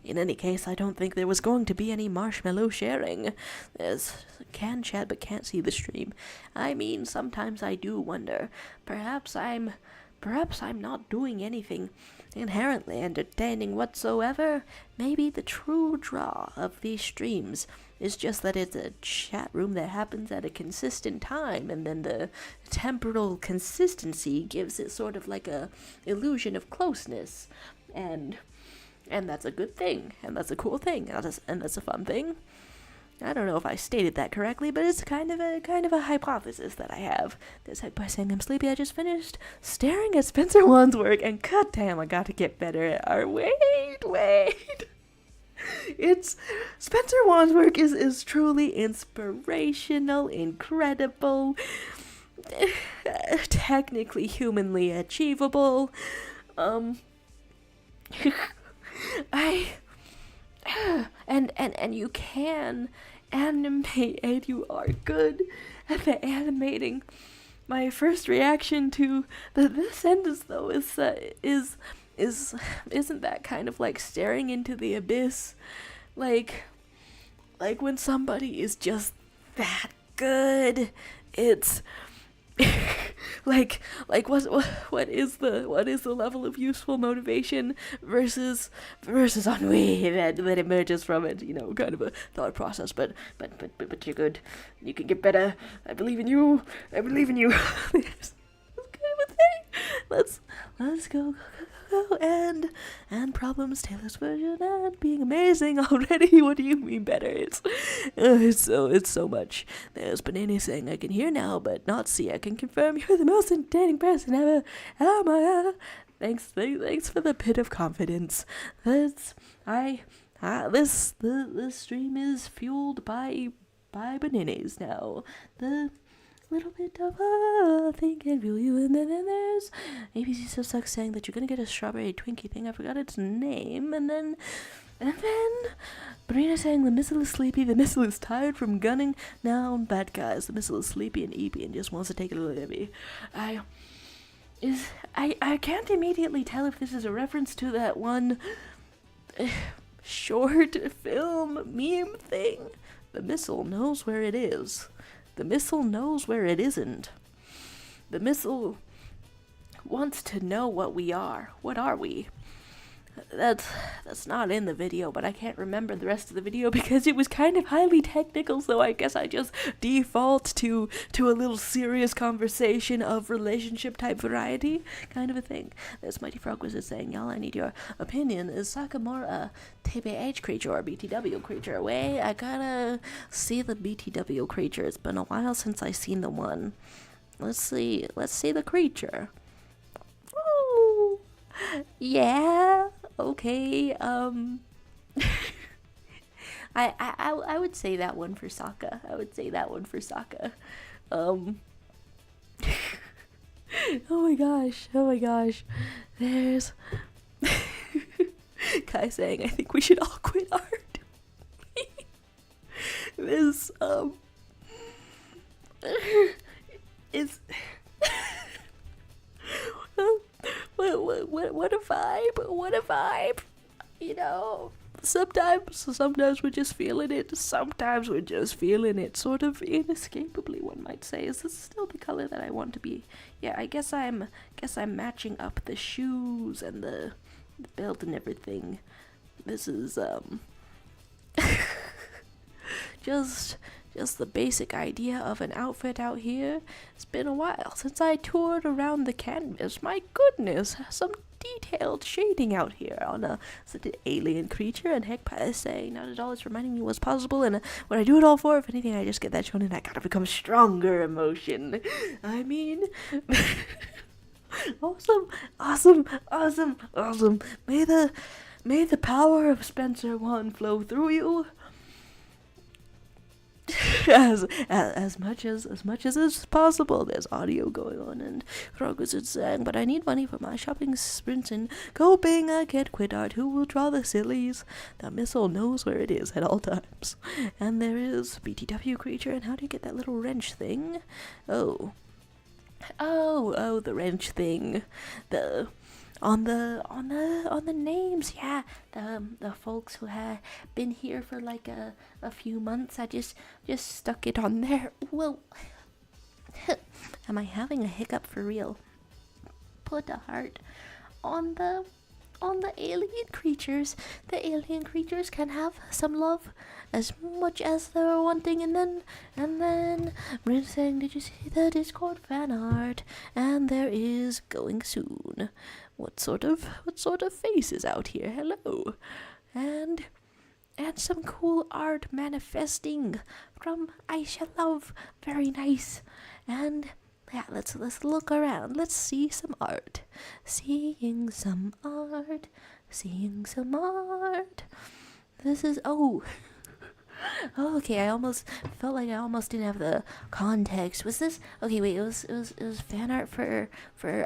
in any case, I don't think there was going to be any marshmallow sharing. There's can chat but can't see the stream. I mean, sometimes I do wonder. Perhaps I'm not doing anything inherently entertaining whatsoever. Maybe the true draw of these streams is just that it's a chat room that happens at a consistent time, and then the temporal consistency gives it sort of like a illusion of closeness. And that's a good thing, and that's a cool thing, and that's a fun thing. I don't know if I stated that correctly, but it's kind of a hypothesis that I have. This by saying I'm sleepy. I just finished staring at Spencer Wan's work, and goddamn, I got to get better at art. Wait. It's Spencer Wan's work is truly inspirational, incredible, technically humanly achievable. And you can animate, and you are good at the animating. My first reaction to this sentence though isn't that kind of like staring into the abyss, like when somebody is just that good. It's like what is the level of useful motivation versus ennui that emerges from it, kind of a thought process, but you're good, you can get better, I believe in you. This kind of a thing. Let's go and problems Taylor's version and being amazing already. What do you mean better? It's so much. There's banana saying I can hear now but not see. I can confirm you're the most entertaining person ever. Oh my god. Thanks for the bit of confidence. This stream is fueled by bananas now. The little bit of thing can fuel you, and then there's ABC So Sucks saying that you're gonna get a strawberry Twinkie thing. I forgot its name, and then Brina saying the missile is sleepy, the missile is tired from gunning down bad guys. The missile is sleepy and eepy and just wants to take a little heavy. I can't immediately tell if this is a reference to that one short film meme thing. The missile knows where it is. The missile knows where it isn't. The missile wants to know what we are. What are we? That's not in the video, but I can't remember the rest of the video because it was kind of highly technical, so I guess I just default to a little serious conversation of relationship type variety kind of a thing. This Mighty Frog was saying, y'all, I need your opinion. Is Sakamura a TBH creature or BTW creature? Wait, I gotta see the BTW creature. It's been a while since I seen the one. Let's see the creature. Ooh. Yeah. Okay, I would say that one for Sokka. Oh my gosh. There's Kai saying, I think we should all quit art. This, is... What a vibe, you know. Sometimes we're just feeling it. Sort of inescapably, one might say. Is this still the color that I want to be? Yeah, I guess I'm matching up the shoes and the belt and everything. This is just the basic idea of an outfit out here. It's been a while since I toured around the canvas. My goodness, some detailed shading out here on such an alien creature. And heck, by saying not at all, it's reminding me what's possible. And what I do it all for, if anything, I just get that shown and I gotta become stronger emotion. I mean, awesome. May the power of Spencer 1 flow through you. as much as is possible. There's audio going on and Frogos is saying, but I need money for my shopping sprints and coping. I can't quit art. Who will draw the sillies? The missile knows where it is at all times. And there is BTW creature. And how do you get that little wrench thing? Oh, the wrench thing. On the names, yeah. The folks who have been here for like a few months, I just stuck it on there. Well, am I having a hiccup for real? Put a heart on the alien creatures. The alien creatures can have some love as much as they're wanting. And then Bryn saying, did you see the Discord fan art? And there is going soon. What sort of face is out here? Hello. And some cool art manifesting from Aisha Love. Very nice. And yeah, let's look around. Let's see some art. Seeing some art. This is okay, I almost felt like I almost didn't have the context. Was this okay? Wait, it was fan art for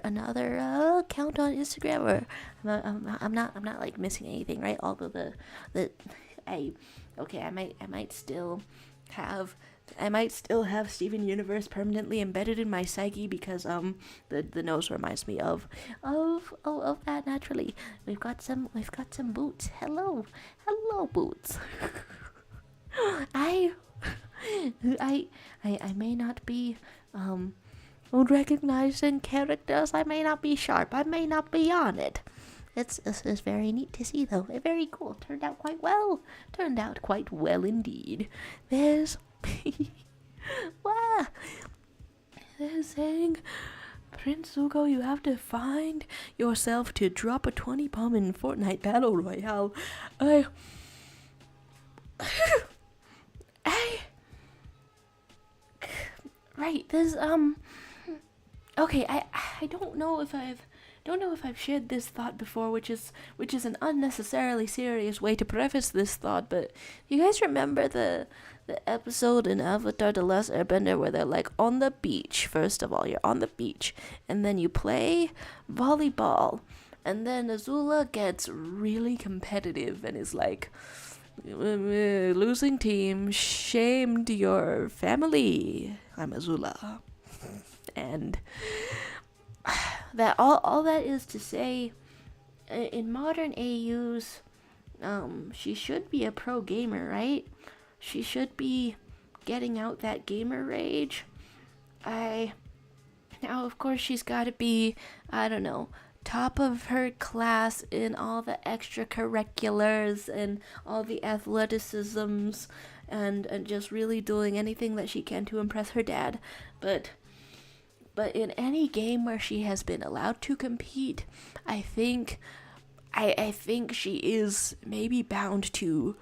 another account on Instagram, or I'm not like missing anything, right? Although I might still have Steven Universe permanently embedded in my psyche because the nose reminds me of that naturally. We've got some boots. Hello boots. I may not be recognized in characters. I may not be sharp. I may not be on it. It's very neat to see though. Very cool. Turned out quite well indeed. There's wow. They're saying, Prince Zuko, you have to find yourself to drop a 20 bomb in Fortnite Battle Royale. Right, there's okay, I don't know if I've don't know if I've shared this thought before, which is an unnecessarily serious way to preface this thought, but you guys remember the episode in Avatar: The Last Airbender where they're like on the beach? First of all, you're on the beach, and then you play volleyball, and then Azula gets really competitive and is like, losing team shamed your family. I'm Azula. And that all that is to say, in modern AUs, she should be a pro gamer, right? She should be getting out that gamer rage. Now, of course, she's got to be, I don't know, top of her class in all the extracurriculars and all the athleticisms and just really doing anything that she can to impress her dad. But in any game where she has been allowed to compete, I think she is maybe bound to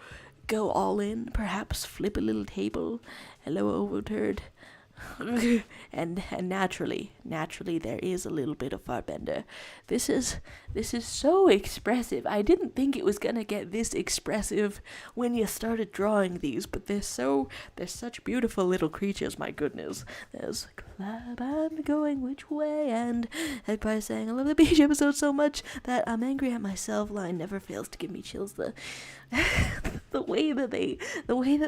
go all in, perhaps flip a little table, hello overturned. and naturally there is a little bit of Airbender. This is so expressive. I didn't think it was gonna get this expressive when you started drawing these, but they're such beautiful little creatures. My goodness, there's Club, I'm going which way, and by saying I love the beach episode so much that I'm angry at myself line never fails to give me chills. The the way that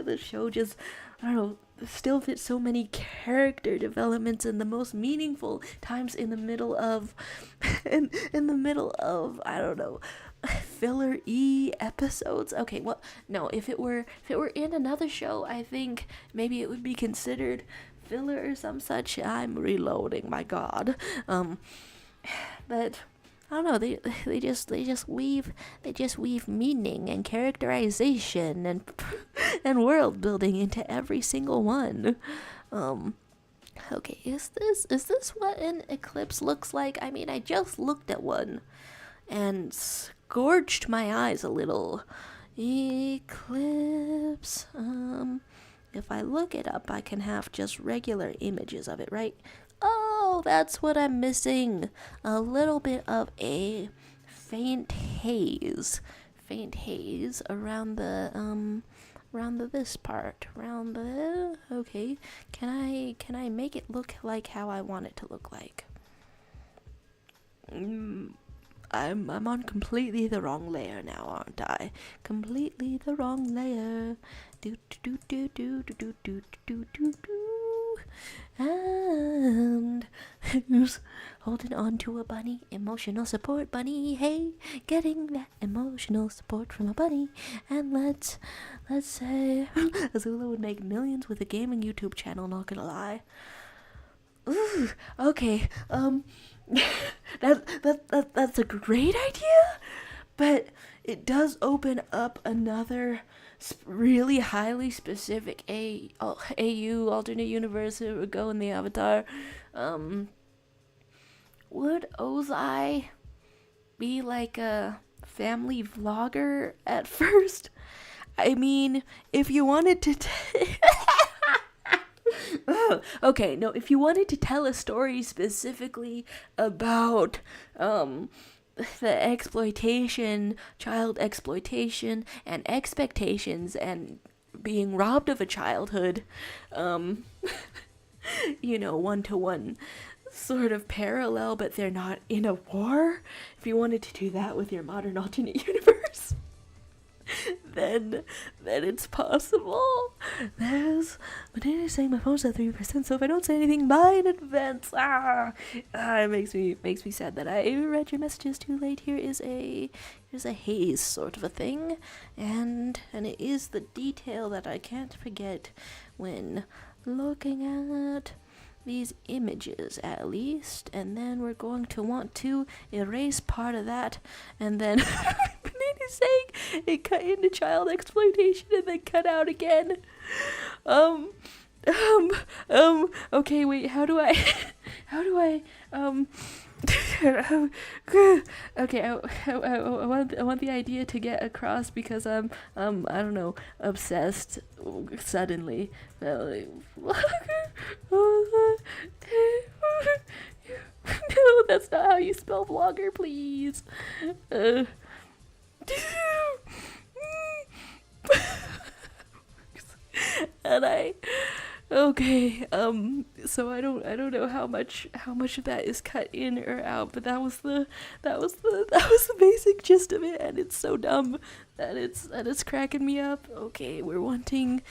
the show just, I don't know, still fits so many character developments in the most meaningful times in the middle of I don't know, filler episodes. Okay, well, no, if it were in another show, I think maybe it would be considered filler or some such. I'm reloading, my god. But I don't know, they just weave meaning and characterization and and world building into every single one. Okay, is this what an eclipse looks like? I mean, I just looked at one and scorched my eyes a little. Eclipse. If I look it up, I can have just regular images of it, right? Oh, that's what I'm missing. A little bit of a faint haze around the this part, around the, okay. Can I make it look like how I want it to look like? I'm on completely the wrong layer now, aren't I? Completely the wrong layer. Do do do do do do do do do do. And who's holding on to a bunny? Emotional support bunny. Hey, getting that emotional support from a bunny. And let's say Azula would make millions with a gaming YouTube channel, not gonna lie. Ooh, okay. That's a great idea, but it does open up another really highly specific AU alternate universe that would go in the Avatar. Would Ozai be like a family vlogger at first? I mean, if you wanted to okay, no, if you wanted to tell a story specifically about the exploitation, child exploitation, and expectations, and being robbed of a childhood, one-to-one sort of parallel, but they're not in a war. If you wanted to do that with your modern alternate universe, then it's possible. But it is saying my phone's at 3%, so if I don't say anything, bye in advance. It makes me sad that I read your messages too late. Here's a haze sort of a thing, and it is the detail that I can't forget when looking at these images, at least. And then we're going to want to erase part of that, and then Banana's saying it cut into child exploitation and then cut out again. Okay, wait, how do I okay, I want the idea to get across because I'm I don't know, obsessed suddenly. No, that's not how you spell vlogger, please. And okay, so I don't know how much of that is cut in or out, but that was the basic gist of it, and it's so dumb that it's cracking me up. Okay, we're wanting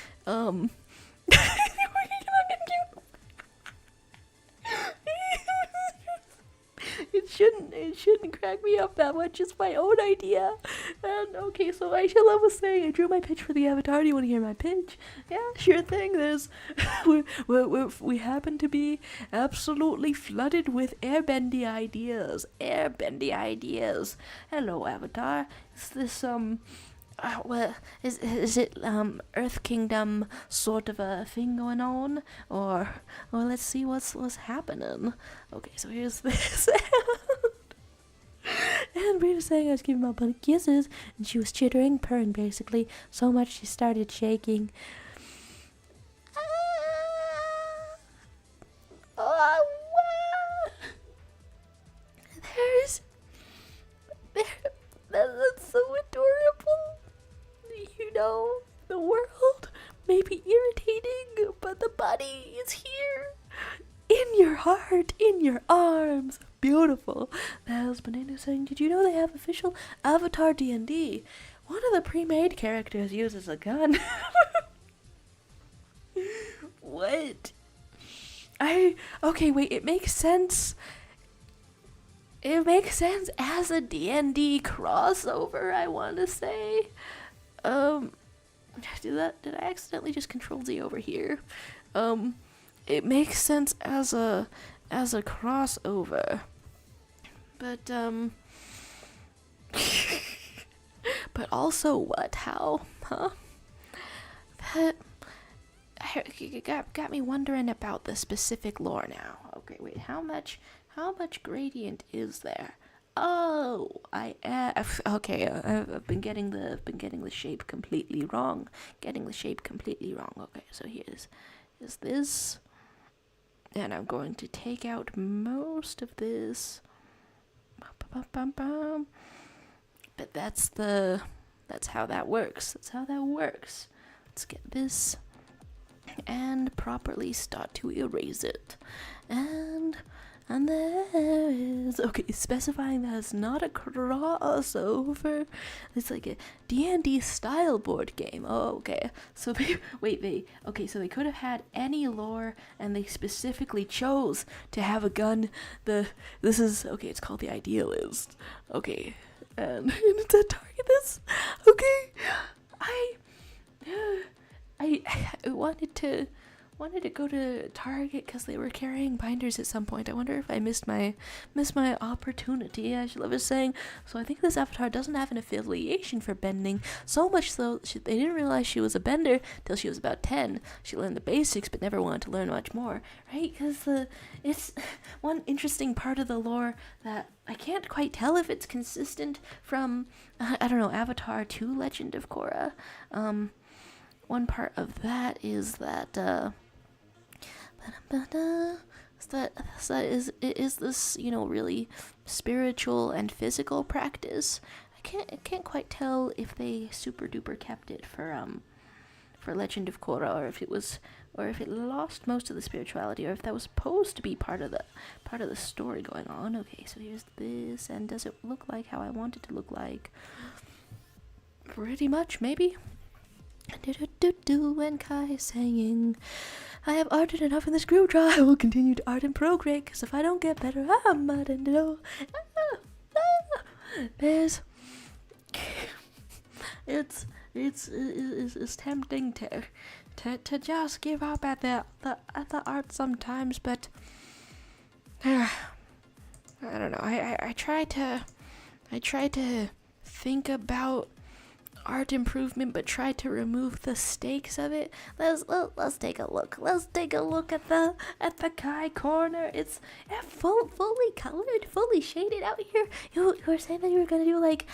it shouldn't crack me up that much. It's my own idea. And okay, so Aisha was saying I drew my pitch for the avatar. Do you want to hear my pitch? Yeah, sure thing. There's we happen to be absolutely flooded with airbendy ideas. Airbendy ideas. Hello, avatar. Is this well, is it Earth Kingdom sort of a thing going on, or let's see what's happening. Okay, so here's this. And Brita saying I was giving my bunny kisses, and she was chittering, purring basically, so much she started shaking. That's so adorable. You know, the world may be irritating, but the body is here. In your heart, in your arms. Beautiful. That was Banana saying, did you know they have official Avatar D&D? One of the pre-made characters uses a gun. What? Okay, wait, it makes sense. It makes sense as a D&D crossover, I want to say. Did I accidentally just Control Z over here? It makes sense as a crossover. But but also what? How? Huh? That got me wondering about the specific lore now. Okay, wait, how much gradient is there? Oh, okay. I've been getting the shape completely wrong. Okay, so here's this, and I'm going to take out most of this. But that's how that works. Let's get this and properly start to erase it. And there is, okay, specifying that it's not a crossover. It's like a D&D style board game. Oh, okay. So they could have had any lore, and they specifically chose to have a gun. It's called the Idealist. Okay, and it's a target this. Okay, I wanted to go to Target because they were carrying binders at some point. I wonder if I missed my opportunity. As Love is saying, so I think this avatar doesn't have an affiliation for bending, so much so they didn't realize she was a bender till she was about 10. She learned the basics but never wanted to learn much more, right? Because it's one interesting part of the lore that I can't quite tell if it's consistent from I don't know, Avatar to Legend of Korra. One part of that is that is this, really spiritual and physical practice. I can't quite tell if they super duper kept it for Legend of Korra, or if it lost most of the spirituality, or if that was supposed to be part of the story going on. Okay, so here's this, and does it look like how I want it to look like? Pretty much, maybe. And Kai saying, I have arted enough in this group draw. I will continue to art and procreate, because if I don't get better, I'm not in know. There's it's tempting to just give up at the art sometimes, but I don't know. I try to think about art improvement, but try to remove the stakes of it. Let's take a look. Let's take a look at the Kai corner. It's fully colored, fully shaded out here. You were saying that you were gonna do like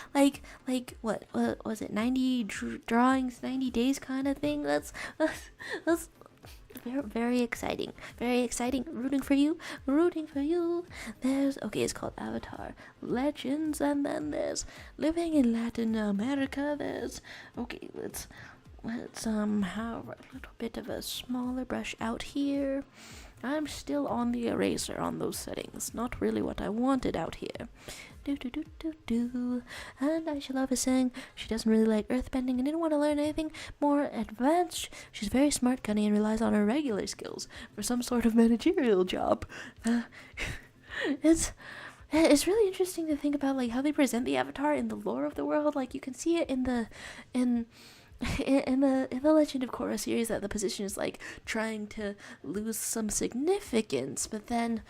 what was it, 90 drawings, 90 days kind of thing. Let's Very, very exciting. Very exciting. Rooting for you. Rooting for you. There's, okay, it's called Avatar Legends, and then there's Living in Latin America. There's, okay, let's have a little bit of a smaller brush out here. I'm still on the eraser on those settings. Not really what I wanted out here. And I should love is saying she doesn't really like earthbending and didn't want to learn anything more advanced. She's very smart, cunning, and relies on her regular skills for some sort of managerial job. It's really interesting to think about like how they present the Avatar in the lore of the world. Like you can see it in the Legend of Korra series that the position is like trying to lose some significance, but then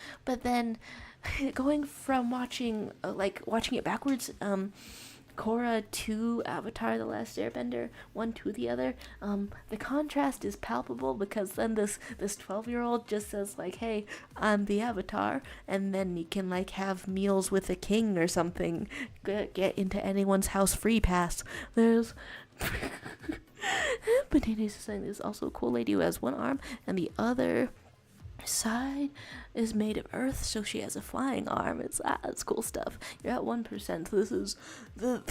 going from watching it backwards, Korra to Avatar the Last Airbender, one to the other, the contrast is palpable, because then this 12-year-old just says like, hey, I'm the Avatar, and then you can like have meals with a king or something, get into anyone's house free pass. There's Bananas is saying there's also a cool lady who has one arm and the other side is made of earth, so she has a flying arm. It's cool stuff. You're at 1%. This is the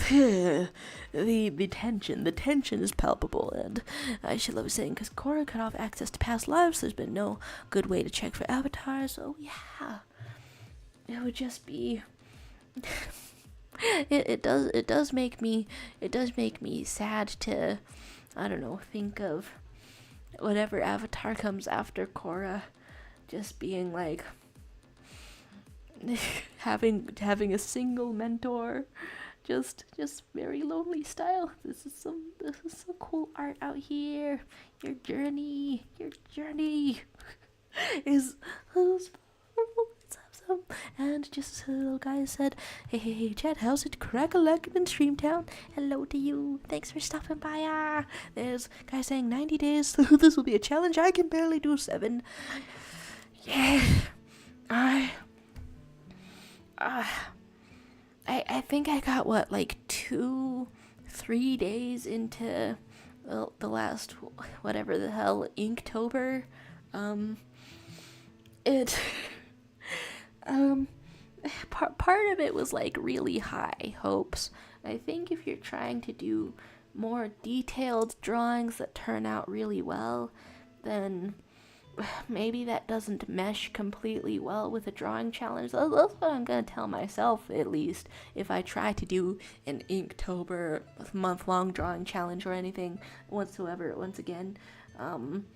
tension. The tension is palpable, and I should love saying because Korra cut off access to past lives. There's been no good way to check for avatars. So yeah, it would just be. It does make me sad to, I don't know, think of whatever avatar comes after Korra just being like having a single mentor, just very lonely style. This is some cool art out here. Your journey is powerful. It's awesome. And just as a little guy said, hey, Chad, how's it crack-a-lackin' in Streamtown? Hello to you. Thanks for stopping by. There's a guy saying 90 days. This will be a challenge. I can barely do 7. Yeah. I think I got, 2-3 days into the last, whatever the hell, Inktober. Part of it was really high hopes. I think if you're trying to do more detailed drawings that turn out really well, then maybe that doesn't mesh completely well with a drawing challenge. That's what I'm gonna tell myself, at least, if I try to do an Inktober month-long drawing challenge or anything whatsoever. Once again, I'm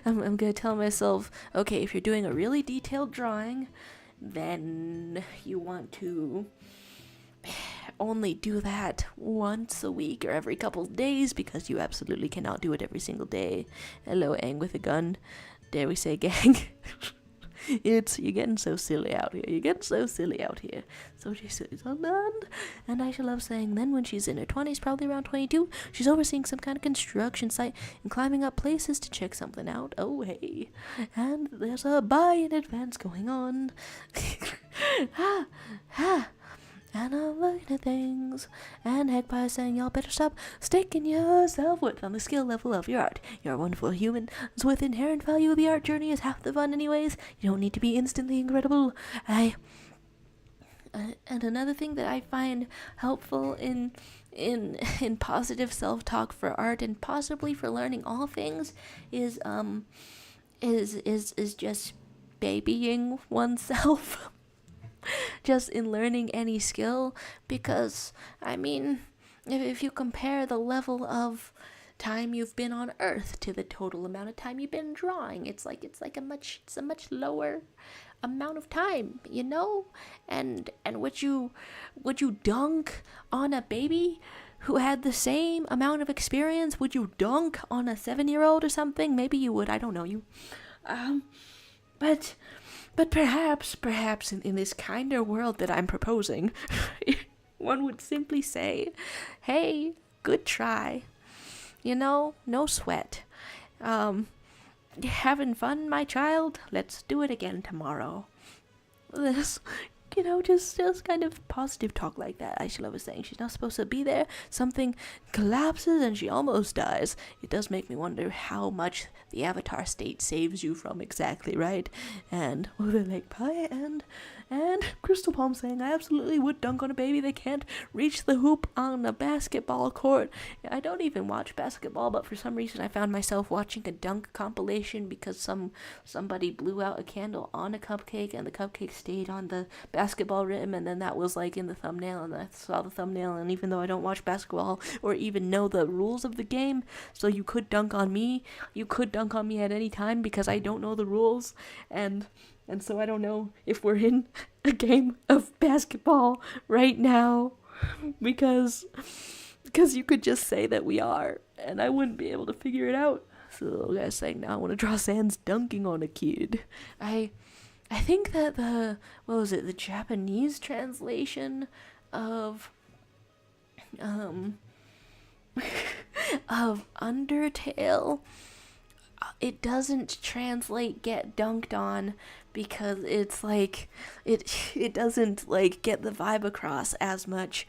gonna tell myself, okay, if you're doing a really detailed drawing, then you want to only do that once a week or every couple of days, because you absolutely cannot do it every single day. Hello, Aang with a gun. Dare we say gang? You're getting so silly out here. So she's on land, and I should love saying then when she's in her 20s, probably around 22, she's overseeing some kind of construction site and climbing up places to check something out. Oh, hey. And there's a buy in advance going on. And I'm looking at things, and Hegpie is saying y'all better stop sticking yourself with on the skill level of your art. You're a wonderful human, so with inherent value, the art journey is half the fun anyways. You don't need to be instantly incredible. And another thing that I find helpful in positive self-talk for art and possibly for learning all things is just babying oneself. Just in learning any skill, because I mean, if you compare the level of time you've been on Earth to the total amount of time you've been drawing, it's a much lower amount of time, you know. And would you dunk on a baby who had the same amount of experience? Would you dunk on a 7-year-old or something? Maybe you would. I don't know you. But perhaps in this kinder world that I'm proposing, one would simply say, hey, good try. You know, no sweat. Having fun, my child? Let's do it again tomorrow. you know, just kind of positive talk like that. Aisha was saying she's not supposed to be there. Something collapses and she almost dies. It does make me wonder how much the avatar state saves you from exactly, right? And well, they're like pie and Crystal Palm saying I absolutely would dunk on a baby. They can't reach the hoop on a basketball court. I don't even watch basketball, but for some reason I found myself watching a dunk compilation because somebody blew out a candle on a cupcake and the cupcake stayed on the basketball rim, and then that was like in the thumbnail, and I saw the thumbnail, and even though I don't watch basketball or even know the rules of the game, so you could dunk on me at any time because I don't know the rules, and so I don't know if we're in a game of basketball right now because you could just say that we are, and I wouldn't be able to figure it out. So the guy's saying, now I want to draw Sans dunking on a kid. I think that the Japanese translation of of Undertale, it doesn't translate get dunked on because it's like it doesn't like get the vibe across as much.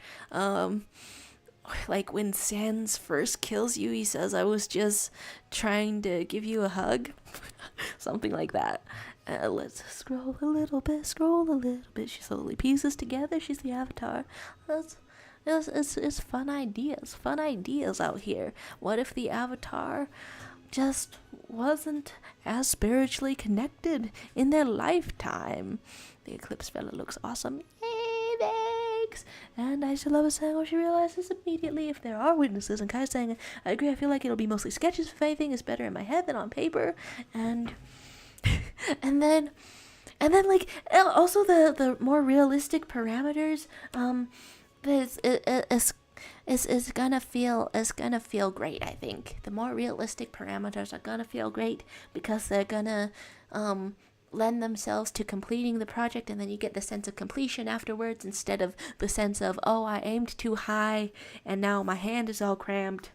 Like when Sans first kills you, he says, I was just trying to give you a hug. Something like that. Let's scroll a little bit. She slowly pieces together. She's the avatar. It's fun ideas out here. What if the avatar just wasn't as spiritually connected in their lifetime? The eclipse fella looks awesome. Yay, thanks. And Azula was saying, she realizes immediately if there are witnesses, and Kai's saying, I agree, I feel like it'll be mostly sketches if anything is better in my head than on paper. And then like also the more realistic parameters, is gonna feel great. I think the more realistic parameters are gonna feel great because they're gonna lend themselves to completing the project, and then you get the sense of completion afterwards instead of the sense of, oh, I aimed too high and now my hand is all cramped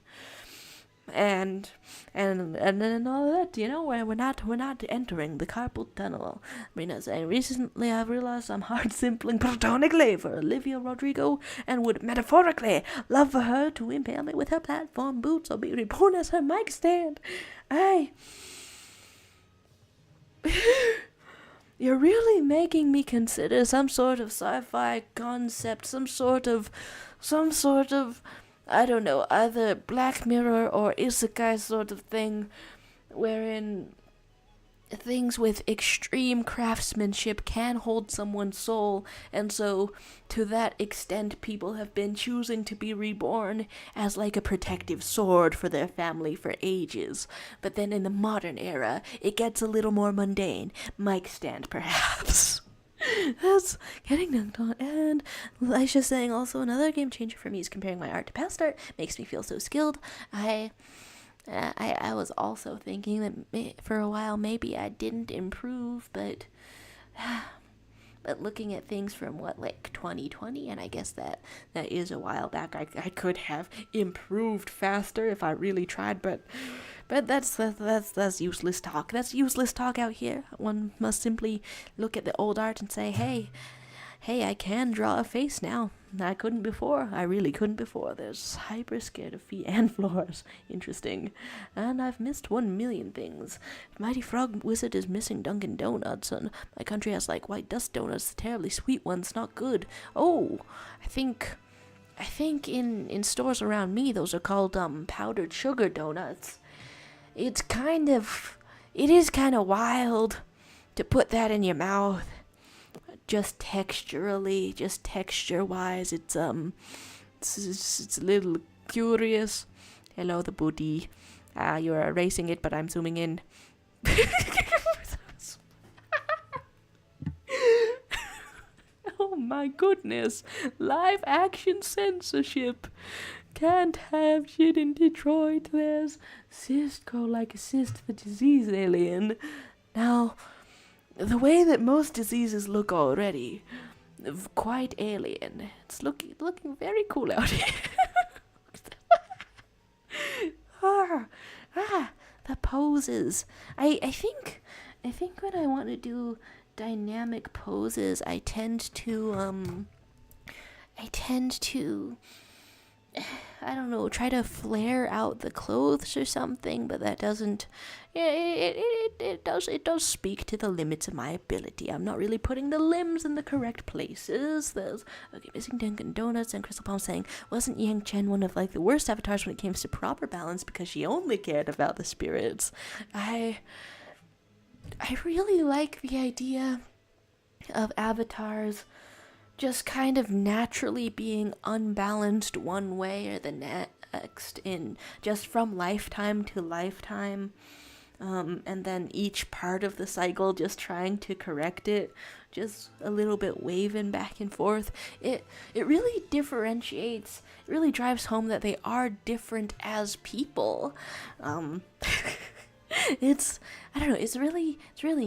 and then all that, you know, where we're not entering the carpal tunnel. Marina saying, recently I've realized I'm hard simpling platonically for Olivia Rodrigo and would metaphorically love for her to impale me with her platform boots or be reborn as her mic stand. You're really making me consider some sort of sci-fi concept, some sort of I don't know, either Black Mirror or Isekai sort of thing, wherein things with extreme craftsmanship can hold someone's soul, and so to that extent people have been choosing to be reborn as like a protective sword for their family for ages. But then in the modern era, it gets a little more mundane. Mic stand, perhaps. That's getting dunked on. And Aisha's saying also another game changer for me is comparing my art to past art. Makes me feel so skilled. I was also thinking that for a while maybe I didn't improve, but looking at things from 2020, and I guess that is a while back, I could have improved faster if I really tried, but that's useless talk. That's useless talk out here. One must simply look at the old art and say, hey, I can draw a face now. I couldn't before. I really couldn't before. There's hyper scared of feet and floors. Interesting. And I've missed 1 million things. Mighty Frog Wizard is missing Dunkin' Donuts, and my country has white dust donuts, the terribly sweet ones, not good. Oh, I think in stores around me those are called powdered sugar donuts. It is kind of wild to put that in your mouth. Just texture-wise, it's a little curious. Hello, the booty. You're erasing it, but I'm zooming in. Oh my goodness. Live action censorship. Can't have shit in Detroit. There's cyst grow like a cyst, the disease alien. Now, the way that most diseases look already, quite alien. It's looking very cool out here. The poses. I think what I want to do dynamic poses, I tend to I don't know, try to flare out the clothes or something, but that doesn't, it does speak to the limits of my ability. I'm not really putting the limbs in the correct places. There's, okay, Missing Dunkin' Donuts and Crystal Palm saying, wasn't Yang Chen one of, like, the worst avatars when it came to proper balance because she only cared about the spirits? I really like the idea of avatars just kind of naturally being unbalanced one way or the next in just from lifetime to lifetime, and then each part of the cycle just trying to correct it, just a little bit waving back and forth. It really differentiates, it really drives home that they are different as people. I don't know, it's really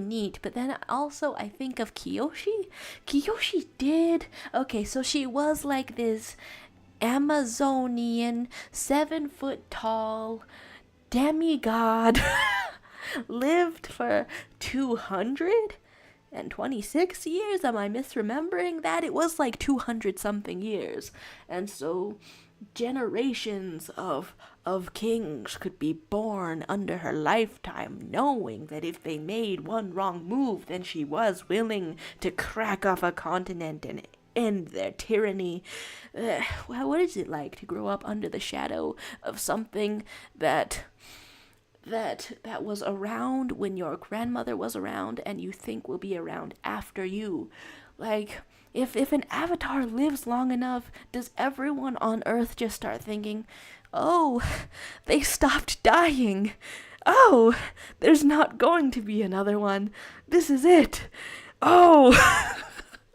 neat. But then also I think of Kiyoshi. Kiyoshi did, okay, so she was like this Amazonian 7-foot tall demigod, lived for 226 years. Am I misremembering that? It was like 200 something years. And so generations of kings could be born under her lifetime, knowing that if they made one wrong move, then she was willing to crack off a continent and end their tyranny. Well, what is it like to grow up under the shadow of something that was around when your grandmother was around and you think will be around after you? Like, if an avatar lives long enough, does everyone on Earth just start thinking, oh, they stopped dying. Oh, there's not going to be another one. This is it. Oh,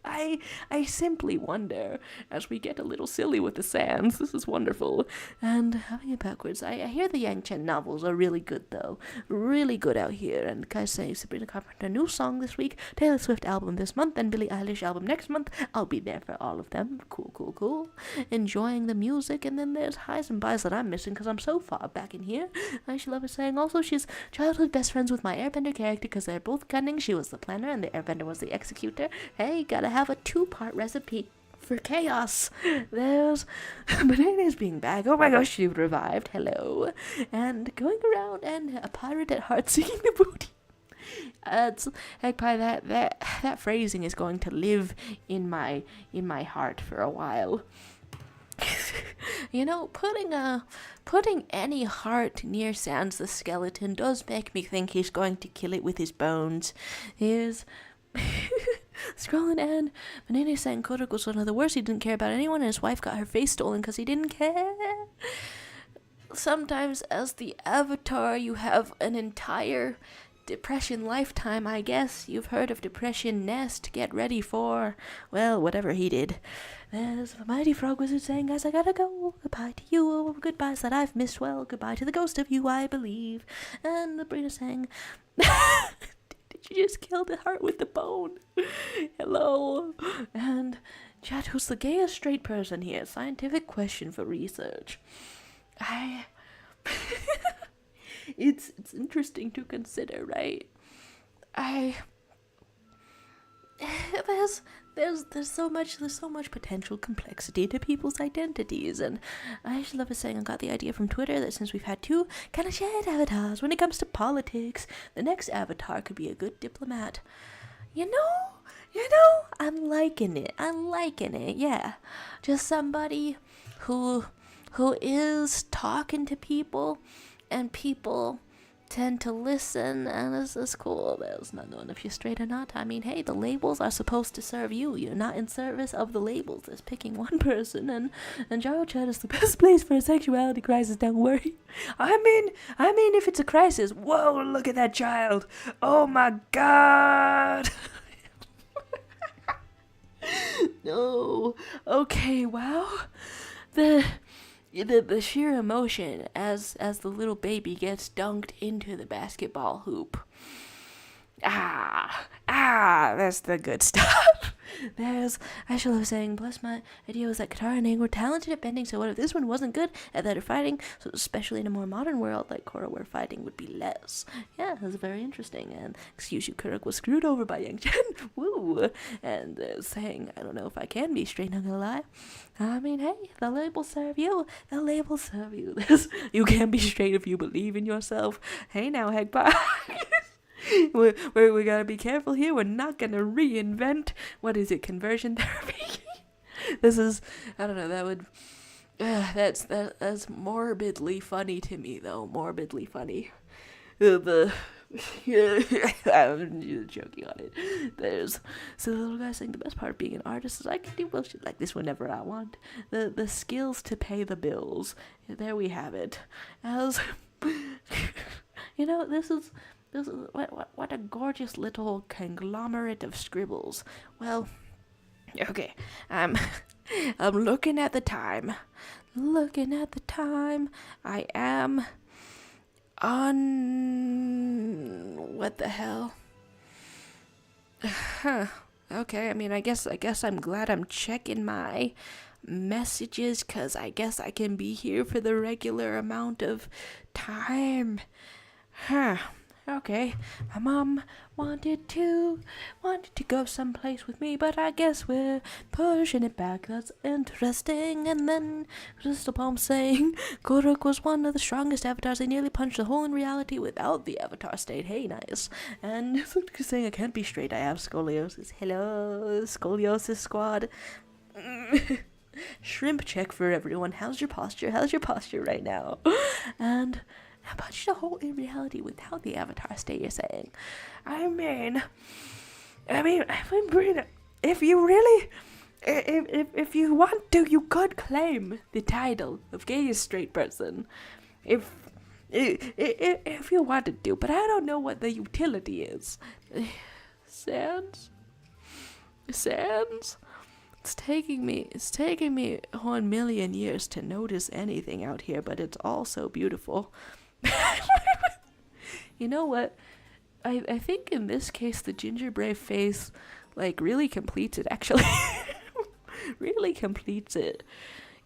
I simply wonder, as we get a little silly with the sands. This is wonderful. And having it backwards, I hear the Yang Chen novels are really good, though. Really good out here. And guys say Sabrina Carpenter new song this week, Taylor Swift album this month, and Billie Eilish album next month. I'll be there for all of them. Cool. Enjoying the music. And then there's highs and buys that I'm missing because I'm so far back in here. I should love it saying also she's childhood best friends with my Airbender character because they're both cunning. She was the planner and the Airbender was the executor. Hey, gotta have a 2-part recipe for chaos. There's bananas being back. Oh my gosh, she revived. Hello. And going around and a pirate at heart seeking the booty. It's heck, probably that phrasing is going to live in my heart for a while. You know, putting any heart near Sans the skeleton does make me think he's going to kill it with his bones. Here's scrolling, and Banana saying Korra was one of the worst. He didn't care about anyone, and his wife got her face stolen because he didn't care. Sometimes as the avatar you have an entire depression lifetime, I guess. You've heard of Depression Nest. Get ready for, well, whatever he did. There's a Mighty Frog Wizard saying, guys, I gotta go. Goodbye to you. Goodbyes that I've missed. Well, goodbye to the ghost of you, I believe. And the Brina saying, did you just kill the heart with the bone? Hello. And chat, who's the gayest straight person here? Scientific question for research. It's interesting to consider, right? There's so much potential complexity to people's identities, and I should love it saying I got the idea from Twitter that since we've had 2 kind of shared avatars when it comes to politics, the next avatar could be a good diplomat. You know, I'm liking it, yeah. Just somebody who is talking to people, and people tend to listen, and this is cool. There's not knowing if you're straight or not. I mean, hey, the labels are supposed to serve you. You're not in service of the labels. There's picking one person, and Jaro Chat is the best place for a sexuality crisis, don't worry. I mean, if it's a crisis, whoa, look at that child. Oh my god. No. Okay, wow. The sheer emotion as the little baby gets dunked into the basketball hoop. That's the good stuff. There's, I shall have saying, plus my idea was that Katara and Aang were talented at bending, so what if this one wasn't good at that or fighting? So especially in a more modern world like Korra, where fighting would be less. Yeah, that's very interesting. And excuse you, Kuruk was screwed over by Yang Chen. Woo! And saying, I don't know if I can be straight, not gonna lie. I mean, hey, the labels serve you. The labels serve you. You can be straight if you believe in yourself. Hey now, Hegpie. we gotta be careful here. We're not gonna reinvent, what is it, conversion therapy? This is, I don't know, that would, that's morbidly funny to me, though. Morbidly funny. I'm joking on it. There's, so the little guy saying the best part of being an artist is I can do bullshit like this whenever I want. The skills to pay the bills. There we have it. As, you know, this is what a gorgeous little conglomerate of scribbles. Well, okay, I'm looking at the time. I am on, what the hell? Huh. Okay, I mean, I guess I'm glad I'm checking my messages, 'cause I guess I can be here for the regular amount of time. Huh. Okay, my mom wanted to go someplace with me, but I guess we're pushing it back. That's interesting. And then Crystal Palm saying Korok was one of the strongest avatars. They nearly punched a hole in reality without the avatar state. Hey, nice. And saying I can't be straight. I have scoliosis. Hello, scoliosis squad. Shrimp check for everyone. How's your posture? Right now? And I punched a hole in reality without the avatar state, you're saying. I mean, if you really, if you want to, you could claim the title of gayest straight person. If you wanted to, but I don't know what the utility is. Sans? It's taking me 1 million years to notice anything out here, but it's all so beautiful. You know what? I think in this case the gingerbread face like really completes it, actually. Really completes it.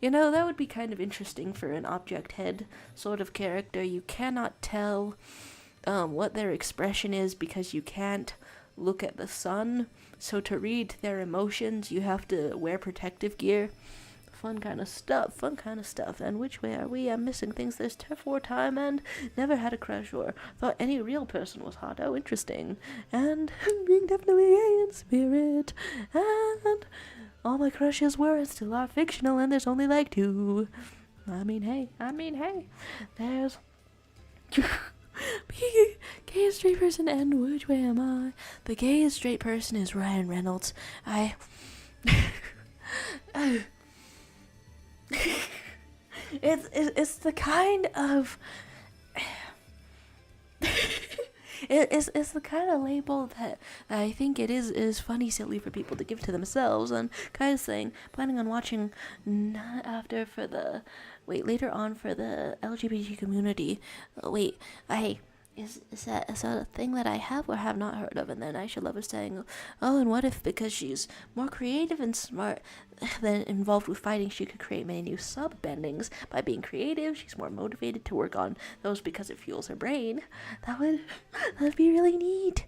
You know, that would be kind of interesting for an object head sort of character. You cannot tell what their expression is because you can't look at the sun. So to read their emotions, you have to wear protective gear. Fun kind of stuff. And which way are we? I'm missing things. There's for time and never had a crush or thought any real person was hot. Oh, interesting. And being definitely gay in spirit. And all my crushes were and still are fictional, and there's only like 2. I mean, hey. There's gayest straight person, and which way am I? The gayest straight person is Ryan Reynolds. It's the kind of it's the kind of label that I think it is funny silly for people to give to themselves. And kind of saying planning on watching later on for the LGBT community. Is that a thing that I have or have not heard of? And then I should love her saying, oh, and what if because she's more creative and smart than involved with fighting, she could create many new sub-bendings. By being creative, she's more motivated to work on those because it fuels her brain. That'd be really neat.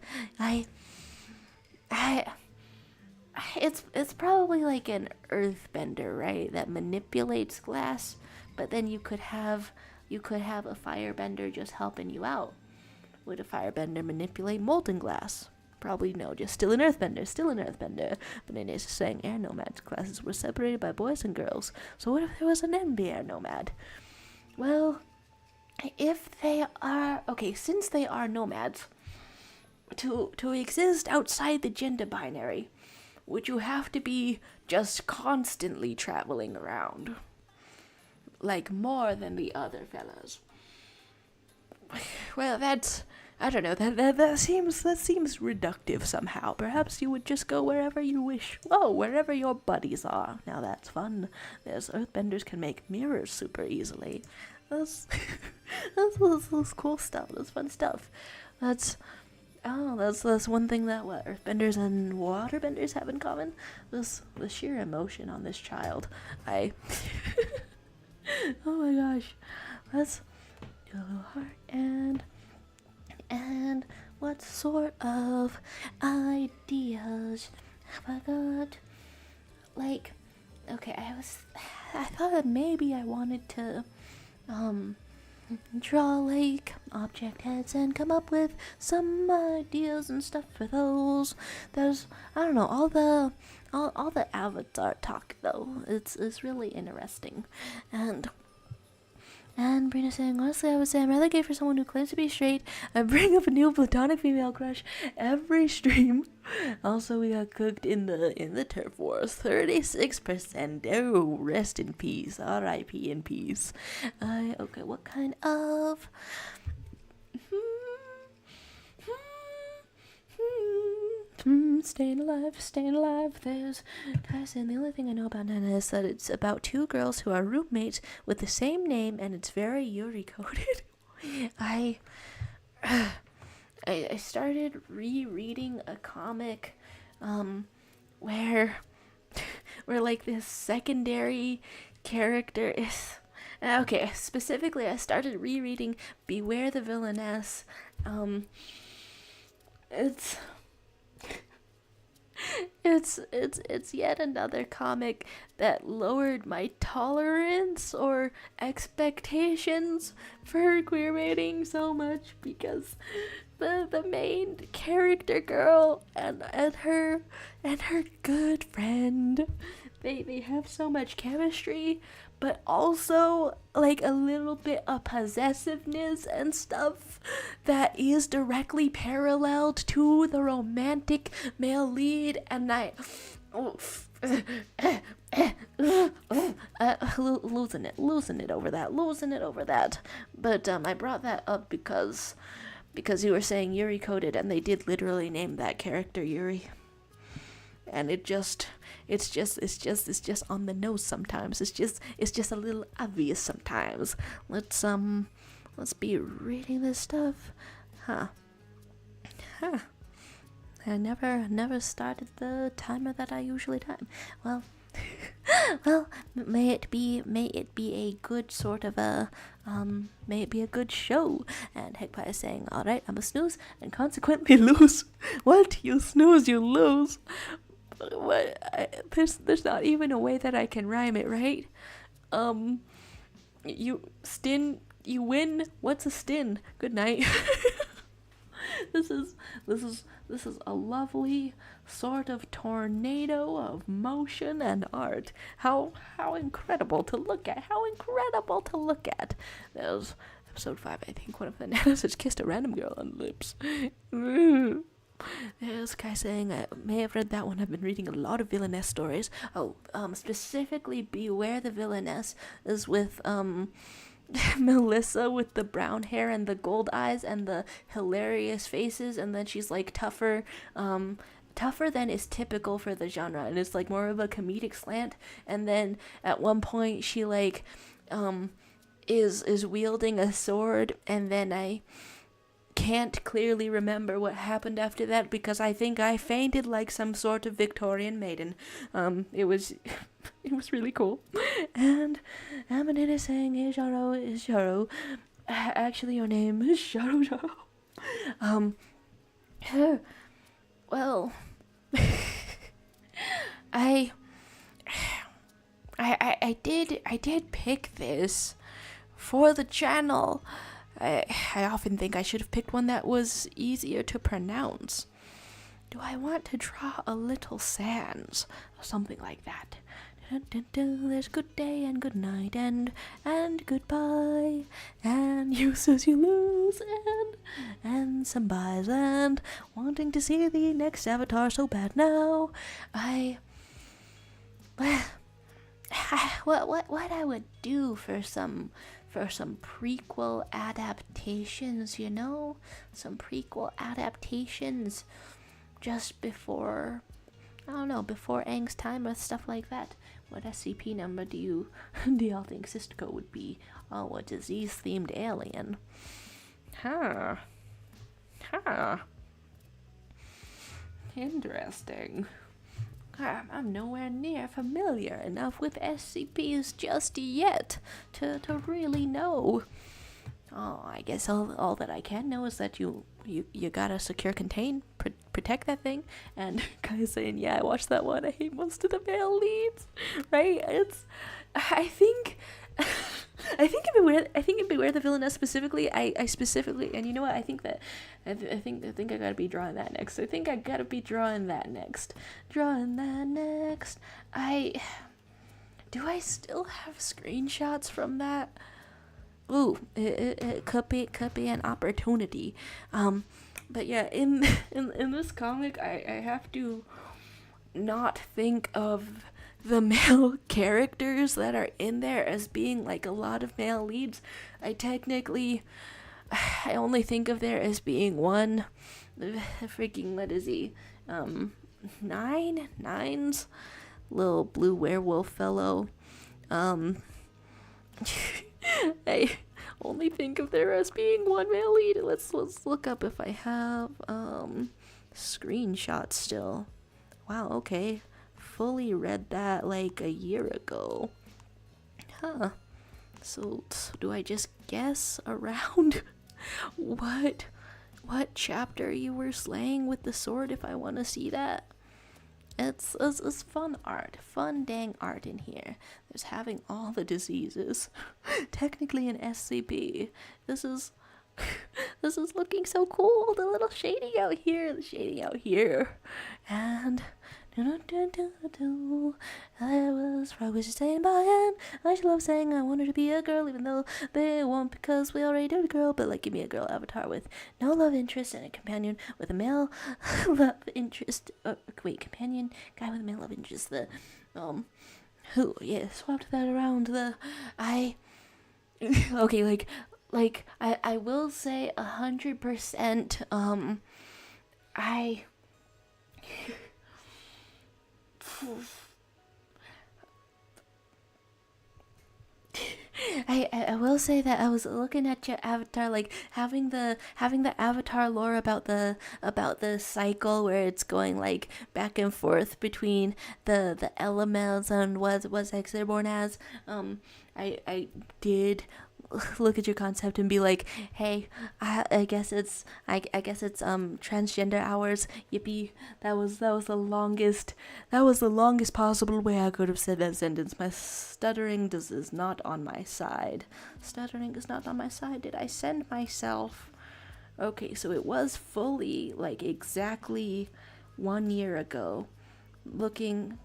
It's probably like an earthbender, right? That manipulates glass, but then you could have a firebender just helping you out. Would a firebender manipulate molten glass? Probably no, just still an earthbender. But it is saying air nomads classes were separated by boys and girls. So what if there was an NB air nomad? Well, since they are nomads, to exist outside the gender binary, would you have to be just constantly traveling around? Like more than the other fellas. Well, I don't know, that seems reductive somehow. Perhaps you would just go wherever you wish. Oh, wherever your buddies are. Now that's fun. There's earthbenders can make mirrors super easily. That's cool stuff. That's fun stuff. Oh, that's one thing that what earthbenders and waterbenders have in common. The sheer emotion on this child. I oh my gosh. Let's do heart and what sort of ideas have I got? Like, okay, I thought that maybe I wanted to draw like object heads and come up with some ideas and stuff for those. There's, I don't know, all the avatar talk though. It's really interesting. And Brina saying, honestly, I would say I'm rather gay for someone who claims to be straight. I bring up a new platonic female crush every stream. Also, we got cooked in the turf wars. 36%. Oh, rest in peace. R.I.P. in peace. Okay, what kind of... staying alive. There's guys, and the only thing I know about Nana is that it's about two girls who are roommates with the same name, and it's very Yuri coded. I started rereading a comic, where like this secondary character is. Okay, specifically, I started rereading Beware the Villainess. It's yet another comic that lowered my tolerance or expectations for queerbaiting so much, because the main character girl and her good friend, they have so much chemistry, but also like a little bit of possessiveness and stuff that is directly paralleled to the romantic male lead, and losing it over that. But I brought that up because you were saying Yuri coded, and they did literally name that character Yuri. And it's just on the nose sometimes. It's just a little obvious sometimes. Let's be reading this stuff. Huh. I never started the timer that I usually time. Well, may it be a good sort of may it be a good show. And Hegpie is saying, all right, I'm a snooze and consequently lose. What? You snooze, you lose. What? There's not even a way that I can rhyme it, right? You win. What's a stin? Good night. This is a lovely sort of tornado of motion and art. How incredible to look at. That was episode 5, I think. One of the nanas has kissed a random girl on the lips. There's guy saying, I may have read that one. I've been reading a lot of villainess stories. Specifically Beware the Villainess is with Melissa with the brown hair and the gold eyes and the hilarious faces, and then she's like tougher than is typical for the genre, and it's like more of a comedic slant. And then at one point she like is wielding a sword, and then I can't clearly remember what happened after that, because I think I fainted like some sort of Victorian maiden. It was really cool. And Amanita is saying, hey Jaro, actually your name is Jaro. Well, I did pick this for the channel. I often think I should have picked one that was easier to pronounce. Do I want to draw a little sans? Or something like that. There's good day and good night and goodbye. And uses you lose and some buys and wanting to see the next avatar so bad now. What I would do for some prequel adaptations, some prequel adaptations just before, I don't know, before Aang's time or stuff like that. What SCP number do y'all think Sistico would be? Oh, a disease-themed alien. Interesting. I'm nowhere near familiar enough with SCPs just yet to really know. Oh, I guess all that I can know is that you gotta secure, contain, protect that thing. And guys saying, yeah, I watched that one. I hate most of the male leads. Right? I think it'd be weird the villainess specifically. I specifically, and you know what? I think I gotta be drawing that next. I think I gotta be drawing that next. Do I still have screenshots from that? Ooh, it could be an opportunity. But yeah, in this comic, I have to not think of the male characters that are in there as being like a lot of male leads. I only think of there as being one freaking, what is he? Nines? Little blue werewolf fellow. I only think of there as being one male lead. Let's look up if I have screenshots still. Wow, okay. Fully read that like a year ago. Huh. So do I just guess around what chapter you were slaying with the sword if I want to see that? It's fun art. Fun dang art in here. There's having all the diseases. Technically an SCP. This is looking so cool. The little shading out here. And I was probably just saying by hand. I should love saying I wanted to be a girl, even though they won't, because we already do a girl. But like, give me a girl avatar with no love interest and a companion with a male love interest. Companion guy with a male love interest. Swapped that around. Okay, I will say 100%. I will say that I was looking at your avatar, like having the avatar lore about the cycle where it's going like back and forth between the elements and what they're born as. I did look at your concept and be like, hey, I guess it's transgender hours. Yippee! That was the longest possible way I could have said that sentence. My stuttering is not on my side. Stuttering is not on my side. Did I send myself? Okay, so it was fully like exactly 1 year ago. Looking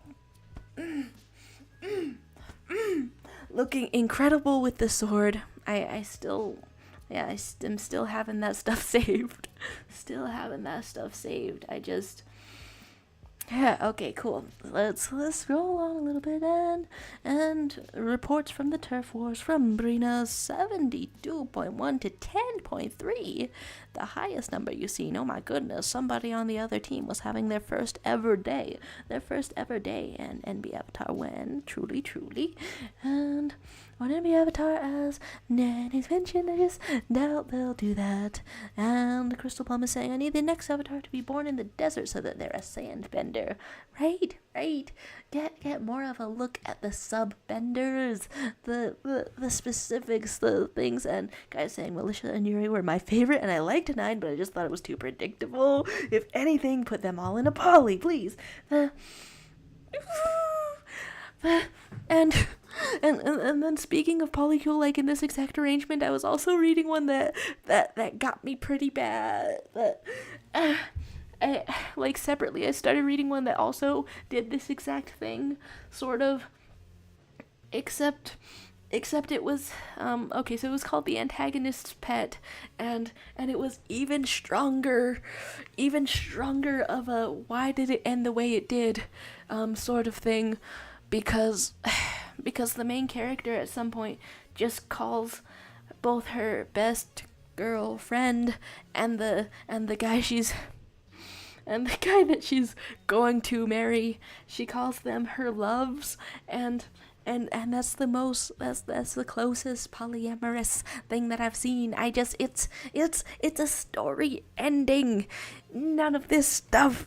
incredible with the sword. I'm still having that stuff saved. Yeah, okay, cool. Let's scroll on a little bit and reports from the turf wars from Brina 72.1 to 10.3. The highest number you've seen. Oh my goodness, somebody on the other team was having their first ever day and NB Avatar when truly. And on NB Avatar, as Nanny's mentioned, I just doubt they'll do that. And Crystal Plum is saying, I need the next Avatar to be born in the desert so that they're a sandbender. Right. Get more of a look at the sub-benders, the specifics, the things. And guys saying Militia and Yuri were my favorite, and I liked 9, but I just thought it was too predictable. If anything, put them all in a poly, please. And then speaking of polycule, like in this exact arrangement, I was also reading one that got me pretty bad. Like separately, I started reading one that also did this exact thing, sort of. Except it was okay. So it was called The Antagonist's Pet, and it was even stronger of a why did it end the way it did, sort of thing. Because the main character at some point just calls both her best girlfriend and the guy that she's going to marry, she calls them her loves, and that's the closest polyamorous thing that I've seen. It's a story ending. None of this stuff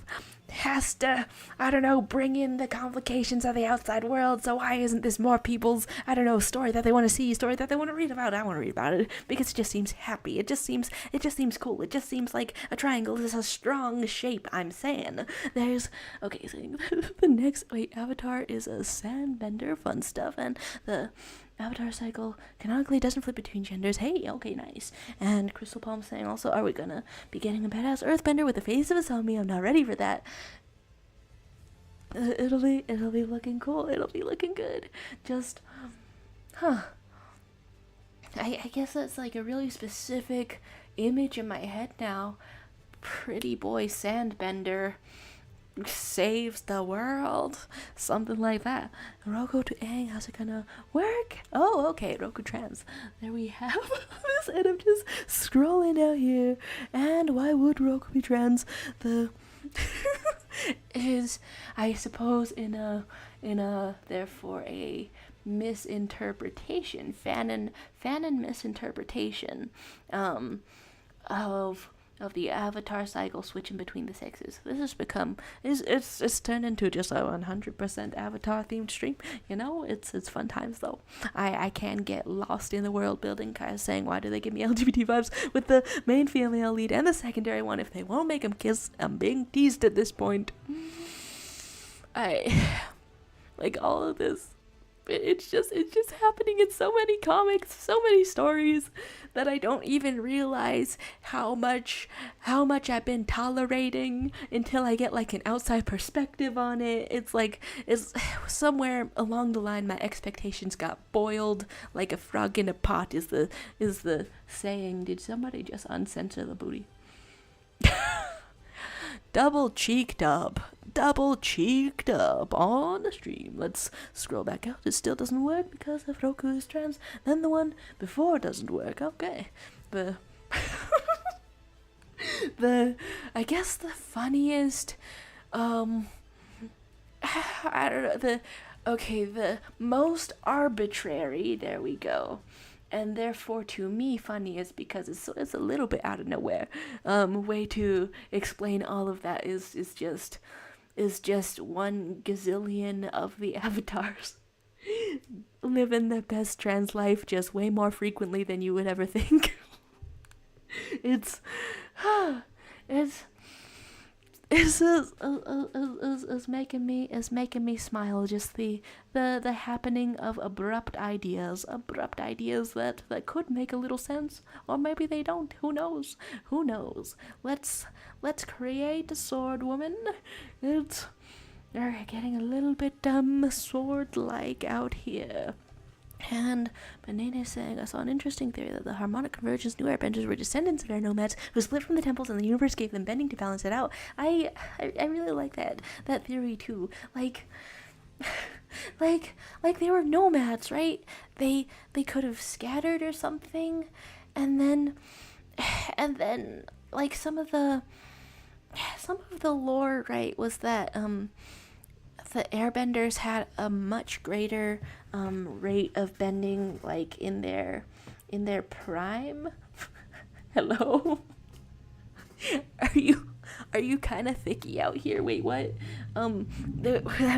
has to, I don't know, bring in the complications of the outside world. So why isn't this more people's, I don't know, story that they want to see, story that they want to read about? I want to read about it because it just seems happy. It just seems cool. It just seems like a triangle is a strong shape. I'm saying there's okay. So the next avatar is a sandbender, fun stuff, and the avatar cycle canonically doesn't flip between genders. Hey, okay, nice. And Crystal Palm saying also, are we gonna be getting a badass earthbender with the face of a zombie? I'm not ready for that. It'll be looking cool. It'll be looking good. Just, I guess that's like a really specific image in my head now. Pretty boy sandbender saves the world, something like that. Roku to Aang, how's it gonna work? Oh, okay, Roku trans. There we have this, and I'm just scrolling down here. And why would Roku be trans? The is, I suppose, in a therefore a misinterpretation, fanon misinterpretation, of the avatar cycle switching between the sexes. This has become it's turned into just a 100% avatar themed stream. You know, it's fun times though. I can get lost in the world building, kind of saying, why do they give me LGBT vibes with the main female lead and the secondary one if they won't make them kiss? I'm being teased at this point. I like all of this. It's just happening in so many comics, so many stories, that I don't even realize how much I've been tolerating until I get like an outside perspective on it. It's like somewhere along the line my expectations got boiled like a frog in a pot is the saying. Did somebody just uncensor the booty? Double cheeked up on the stream. Let's scroll back out. It still doesn't work because if Roku is trans, then the one before doesn't work. Okay. I guess the funniest, I don't know, the most arbitrary, there we go, and therefore to me funniest because it's a little bit out of nowhere, way to explain all of that is just one gazillion of the avatars living their best trans life just way more frequently than you would ever think. It's making me smile, just the happening of abrupt ideas that could make a little sense, or maybe they don't. Who knows? Let's create a sword woman. They're getting a little bit sword like out here. And Banana is saying, I saw an interesting theory that the harmonic convergence new airbenders were descendants of air nomads who split from the temples and the universe gave them bending to balance it out. I really like that theory too. Like they were nomads, right? They could have scattered or something, and then like some of the lore, right, was that the airbenders had a much greater rate of bending, like in their prime. Hello. Are you kind of thicky out here? Wait, what? I'm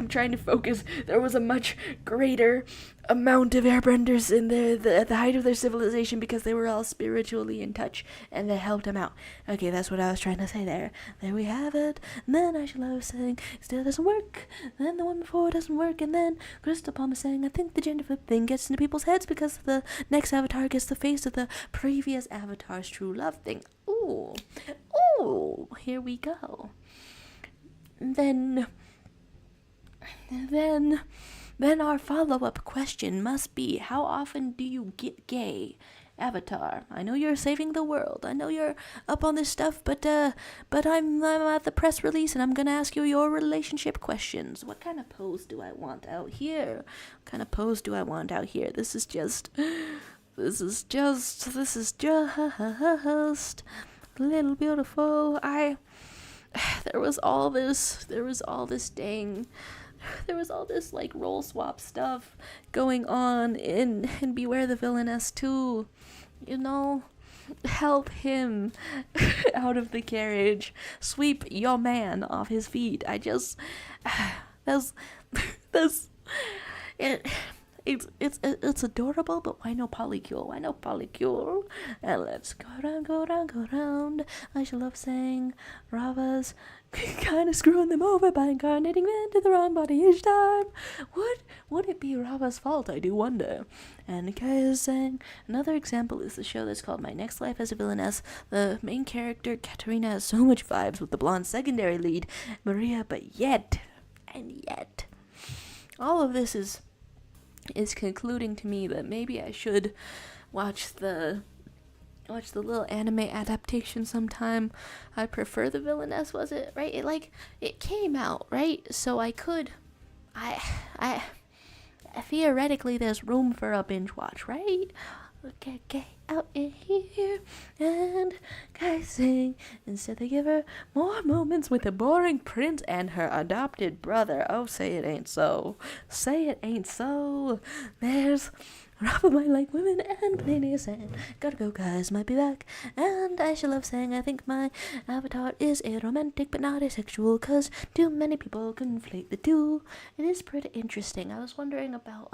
trying to focus. There was a much greater amount of airbenders in the height of their civilization because they were all spiritually in touch and they helped them out. Okay, that's what I was trying to say there. There we have it. And then Ashila was saying, still doesn't work. And then the one before doesn't work. And then Crystal Palm is saying, I think the gender flip thing gets into people's heads because the next avatar gets the face of the previous avatar's true love thing. Ooh, here we go. Then our follow-up question must be, how often do you get gay, Avatar? I know you're saving the world. I know you're up on this stuff, but I'm at the press release and I'm gonna ask you your relationship questions. What kind of pose do I want out here? This is just little beautiful. There was all this like role swap stuff going on in Beware the Villainess too, you know. help him out of the carriage, sweep your man off his feet. I just, that's it. It's adorable, but why no polycule? Why no polycule? And let's go round, go round, go round. I should love saying Rava's kind of screwing them over by incarnating them into the wrong body each time. Would it be Rava's fault? I do wonder. And Kai is saying, another example is the show that's called My Next Life as a Villainess. The main character, Katerina, has so much vibes with the blonde secondary lead, Maria, but yet, all of this is concluding to me that maybe I should watch the little anime adaptation sometime. I prefer the Villainess, was it? Right? It came out, right? So I could I theoretically there's room for a binge watch, right? Okay, out in here and guys sing. Instead they give her more moments with the boring prince and her adopted brother. Oh, say it ain't so. Say it ain't so. There's Rapa might like women and plainly saying, gotta go guys, might be back. And I should love saying, I think my avatar is a romantic but not asexual, cause too many people conflate the two. It is pretty interesting. I was wondering about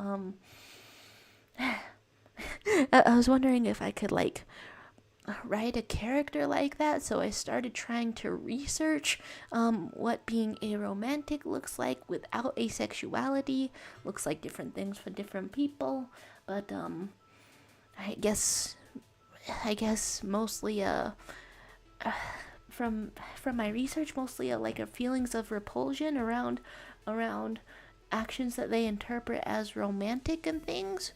I was wondering if I could write a character like that, so I started trying to research what being aromantic looks like without asexuality. Looks like different things for different people, but I guess mostly from my research, mostly a feelings of repulsion around actions that they interpret as romantic and things.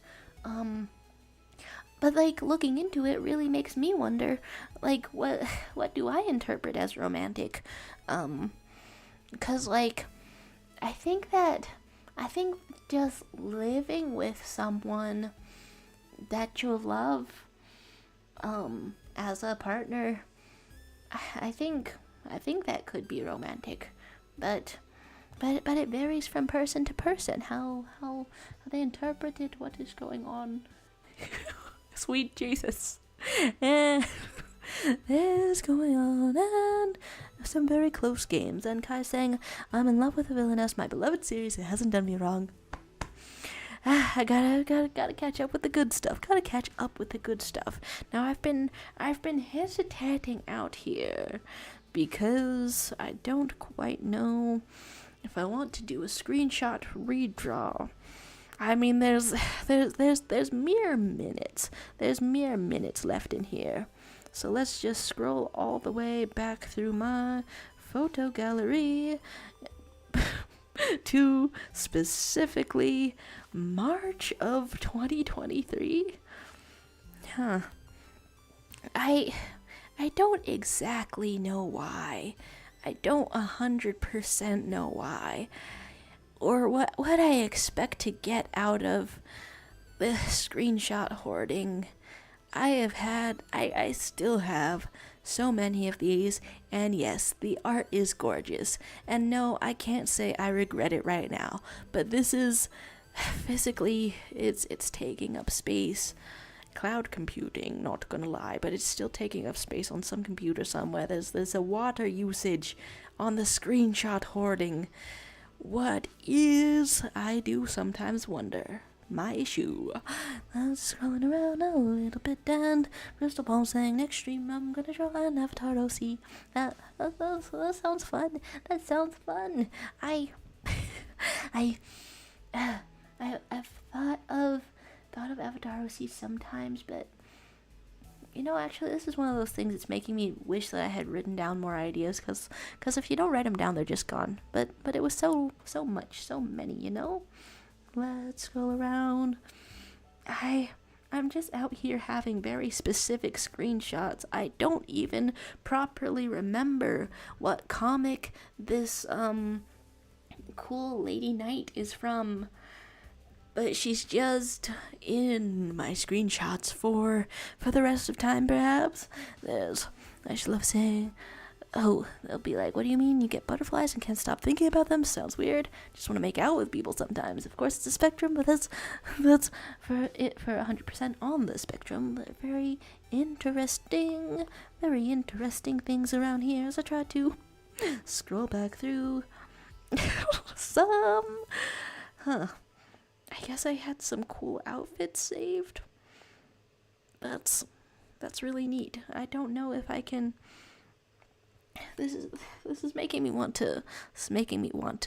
But looking into it really makes me wonder, what do I interpret as romantic? 'Cause I think just living with someone that you love as a partner, I think that could be romantic. But it varies from person to person how they interpret it, what is going on. Sweet Jesus. And there's going on and some very close games. And Kai saying, I'm in love with the Villainess, my beloved series. It hasn't done me wrong. I gotta catch up with the good stuff. Gotta catch up with the good stuff. Now I've been hesitating out here because I don't quite know if I want to do a screenshot redraw. I mean, there's mere minutes. There's mere minutes left in here. So let's just scroll all the way back through my photo gallery to specifically March of 2023. Huh. I don't exactly know why. I don't 100% know why. Or what I expect to get out of the screenshot hoarding. I still have so many of these, and yes, the art is gorgeous. And no, I can't say I regret it right now, but this is physically, it's taking up space. Cloud computing, not gonna lie, but it's still taking up space on some computer somewhere. There's a water usage on the screenshot hoarding. What is, I do sometimes wonder, my issue. I'm scrolling around a little bit and Crystal Ball saying next stream I'm gonna draw an avatar OC. That sounds fun. That sounds fun. I've thought of avatar OC sometimes, but actually this is one of those things that's making me wish that I had written down more ideas, because if you don't write them down, they're just gone. But it was so many, Let's go around. I'm just out here having very specific screenshots. I don't even properly remember what comic this cool lady knight is from. But she's just in my screenshots for the rest of time, perhaps. I just love saying, Oh, they'll be like, what do you mean you get butterflies and can't stop thinking about them? Sounds weird. Just want to make out with people sometimes. Of course, it's a spectrum, but that's for 100% on the spectrum. Very interesting things around here as I try to scroll back through some. I guess I had some cool outfits saved. That's really neat. I don't know if I can. This is making me want to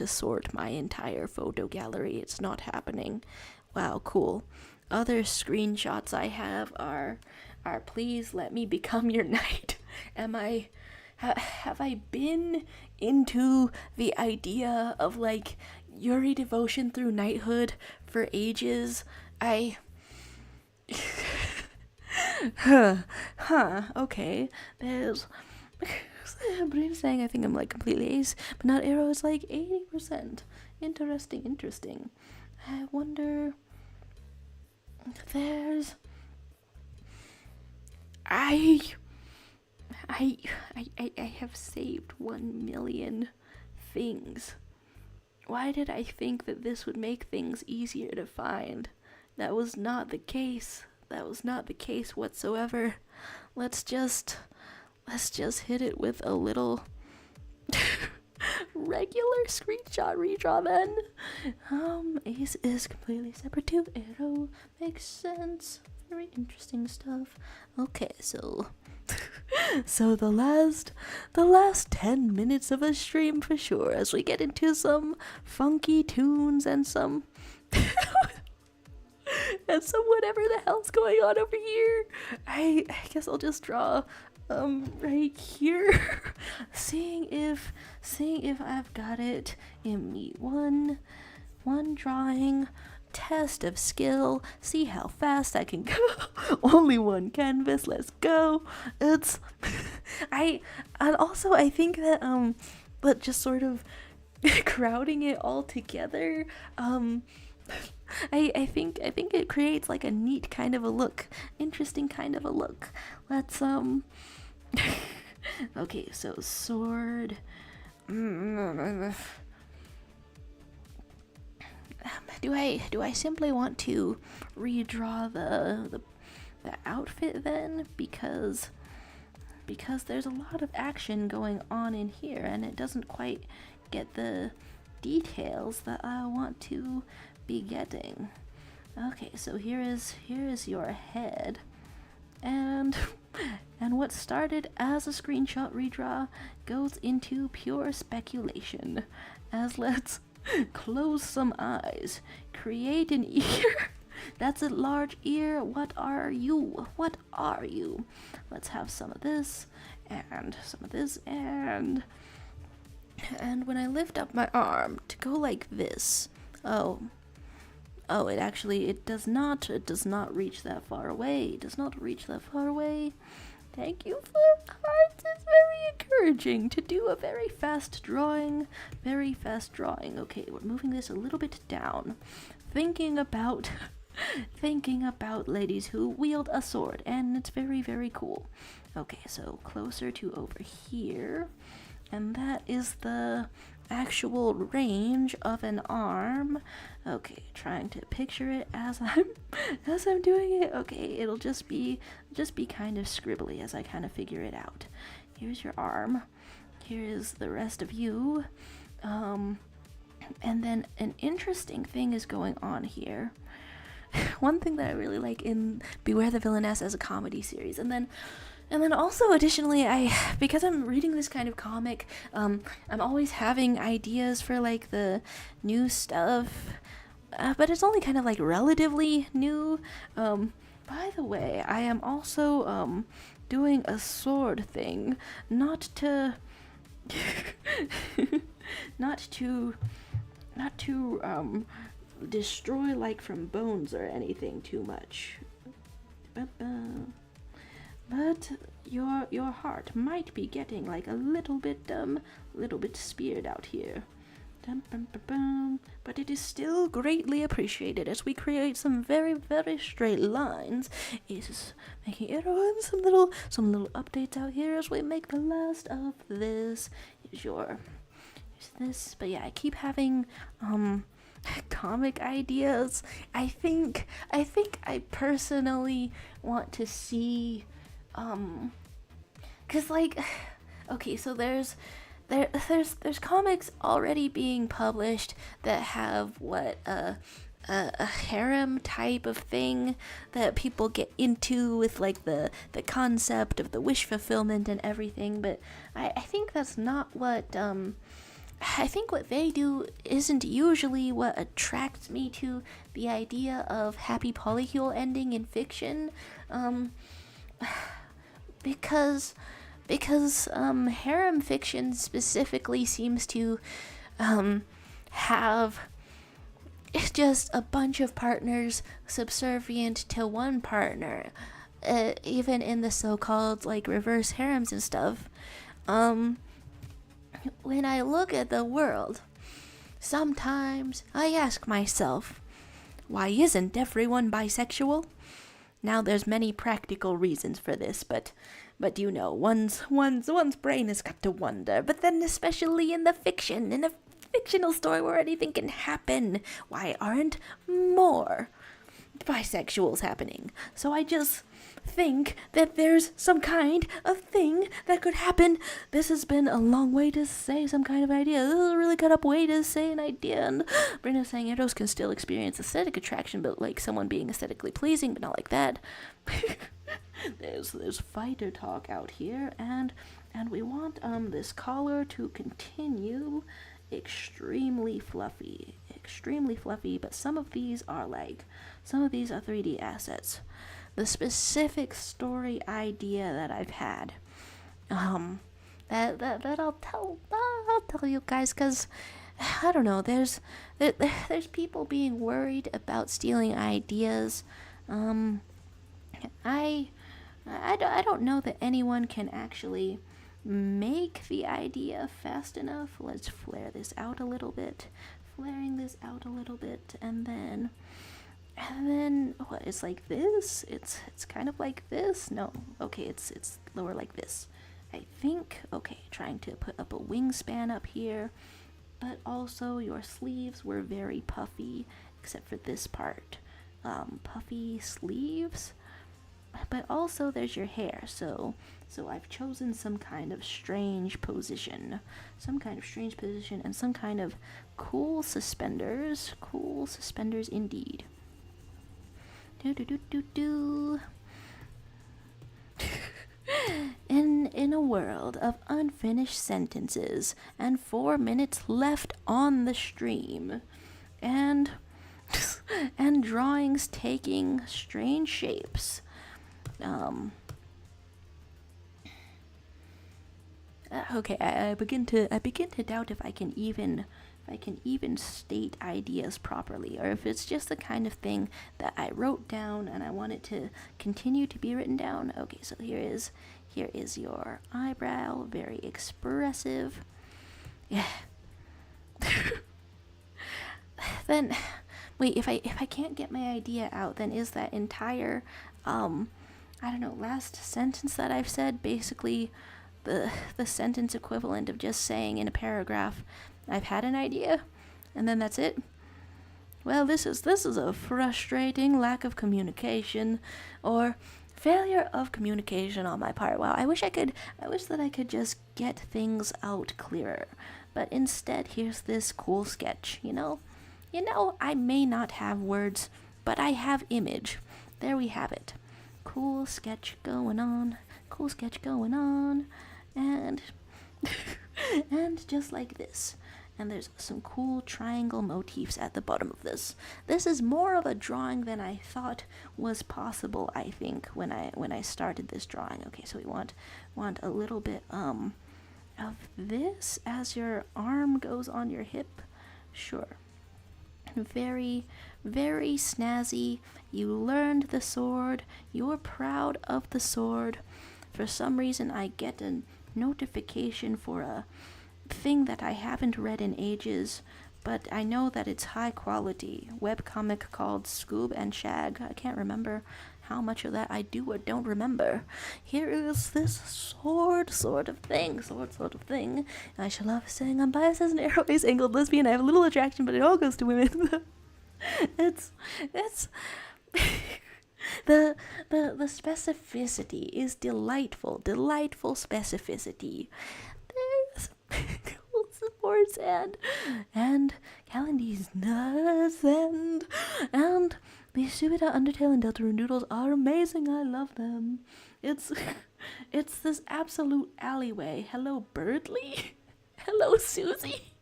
sort my entire photo gallery. It's not happening. Wow, cool. Other screenshots I have are please let me become your knight. Have I been into the idea of like Yuri devotion through knighthood for ages? Okay. There's Brain saying I think I'm like completely ace, but not arrow is like 80%. Interesting. I wonder. There's. I have saved 1 million things. Why did I think that this would make things easier to find? That was not the case. That was not the case whatsoever. Let's just hit it with a little regular screenshot redraw then. Ace is completely separate to arrow. Makes sense. Very interesting stuff. Okay, so the last 10 minutes of a stream for sure as we get into some funky tunes and some and some whatever the hell's going on over here. I guess I'll just draw right here. seeing if I've got it in me. One drawing test of skill, see how fast I can go. Only one canvas, let's go. It's I think that but just sort of crowding it all together, I think it creates like a neat kind of a look, interesting kind of a look. Let's okay, so sword. Do I simply want to redraw the outfit then, because there's a lot of action going on in here and it doesn't quite get the details that I want to be getting. Okay, so here is your head, and what started as a screenshot redraw goes into pure speculation, as let's close some eyes, create an ear. That's a large ear. What are you? Let's have some of this and some of this, and when I lift up my arm to go like this, it does not reach that far away. Thank you for cards. It's very encouraging to do a very fast drawing. Okay, we're moving this a little bit down. Thinking about ladies who wield a sword, and it's very, very cool. Okay, so closer to over here, and that is the actual range of an arm. Okay, trying to picture it as I'm doing it. Okay, it'll just be kind of scribbly as I kind of figure it out. Here's your arm. Here's the rest of you. And then an interesting thing is going on here. One thing that I really like in Beware the Villainess as a comedy series, and then also additionally, because I'm reading this kind of comic, I'm always having ideas for like the new stuff, but it's only kind of like relatively new. By the way, I am also doing a sword thing, not to destroy like from bones or anything too much. But your heart might be getting like a little bit speared out here. But it is still greatly appreciated as we create some very, very straight lines. It is making everyone some little updates out here as we make the last of this. Here's this. But yeah, I keep having comic ideas. I think I personally want to see cause like okay, so there's comics already being published that have what a harem type of thing that people get into with like the concept of the wish fulfillment and everything, but I think that's not what I think what they do isn't usually what attracts me to the idea of happy polycule ending in fiction, because harem fiction specifically seems to have just a bunch of partners subservient to one partner, even in the so-called like reverse harems and stuff. When I look at the world, sometimes I ask myself, why isn't everyone bisexual? Now there's many practical reasons for this, but you know, one's brain has got to wonder. But then especially in a fictional story where anything can happen, why aren't more bisexuals happening? So I just think that there's some kind of thing that could happen. This has been a long way to say some kind of idea. This is a really cut up way to say an idea. And Brenda's saying heteros can still experience aesthetic attraction, but like someone being aesthetically pleasing, but not like that. There's fighter talk out here, and we want this collar to continue extremely fluffy, but some of these are 3D assets. The specific story idea that I've had, that I'll tell you guys, cause I don't know. There's people being worried about stealing ideas. I don't know that anyone can actually make the idea fast enough. Let's flare this out a little bit, and then what? It's like this. It's kind of like this. No, okay, it's lower like this. I think. Okay, trying to put up a wingspan up here, but also your sleeves were very puffy, except for this part. Puffy sleeves. But also there's your hair, so I've chosen some kind of strange position, and some kind of cool suspenders indeed. In a world of unfinished sentences and 4 minutes left on the stream, and drawings taking strange shapes. Okay, I begin to doubt if I can even state ideas properly, or if it's just the kind of thing that I wrote down and I want it to continue to be written down. Okay, so here is your eyebrow, very expressive. Yeah. Then, wait, if I can't get my idea out, then is that entire I don't know, last sentence that I've said basically the sentence equivalent of just saying in a paragraph, I've had an idea, and then that's it? Well, this is a frustrating lack of communication, or failure of communication on my part. Wow, I wish that I could just get things out clearer. But instead, here's this cool sketch, you know, I may not have words, but I have image. There we have it. Cool sketch going on, and and just like this. And there's some cool triangle motifs at the bottom of this. This is more of a drawing than I thought was possible, I think, when I started this drawing. Okay, so we want a little bit of this as your arm goes on your hip. Sure. Very, very snazzy. You learned the sword. You're proud of the sword. For some reason, I get a notification for thing that I haven't read in ages, but I know that it's high quality. Webcomic called Scoob and Shag. I can't remember how much of that I do or don't remember. Here is this sword sort of thing. I shall love saying I'm biased as an arrow-based angled lesbian. I have a little attraction, but it all goes to women. it's the specificity is delightful specificity. There's supports and Calendly's nuts and the Subida Undertale and Deltarune Doodles are amazing. I love them. It's this absolute alleyway. Hello, Birdly. Hello, Susie.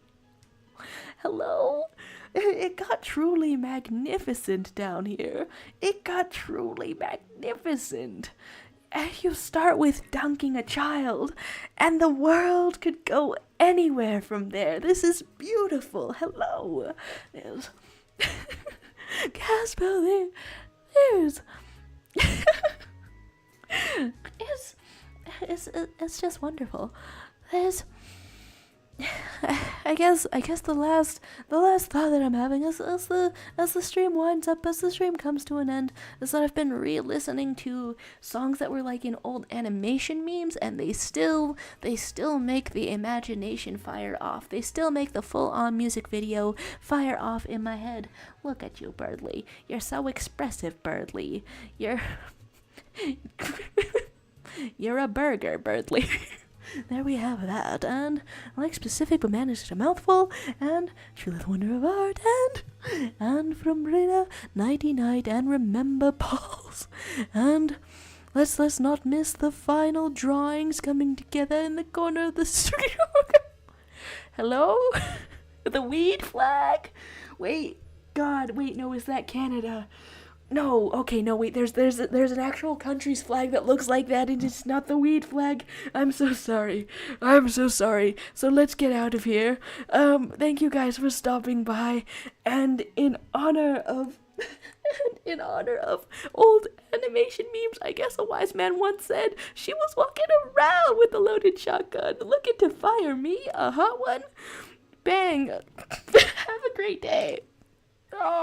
Hello. It got truly magnificent down here. It got truly magnificent. And you start with dunking a child, and the world could go anywhere from there. This is beautiful. Hello. There's Casper, there's it's just wonderful. There's I guess the last thought that I'm having as the stream winds up, as the stream comes to an end, is that I've been re-listening to songs that were like in old animation memes, and they still make the imagination fire off. They still make the full-on music video fire off in my head. Look at you, Birdly. You're so expressive, Birdly. You're a burger, Birdly. There we have that, and like specific but managed a mouthful, and truly the wonder of art, and from Rita, Nighty Night, and remember Pauls, and let's not miss the final drawings coming together in the corner of the street. Hello? The weed flag? Wait, no, is that Canada? No, okay, no, wait, there's an actual country's flag that looks like that, and it's not the weed flag. I'm so sorry. So let's get out of here. Thank you guys for stopping by, and in honor of old animation memes, I guess a wise man once said, she was walking around with a loaded shotgun, looking to fire me, a hot one. Bang. Have a great day. Oh.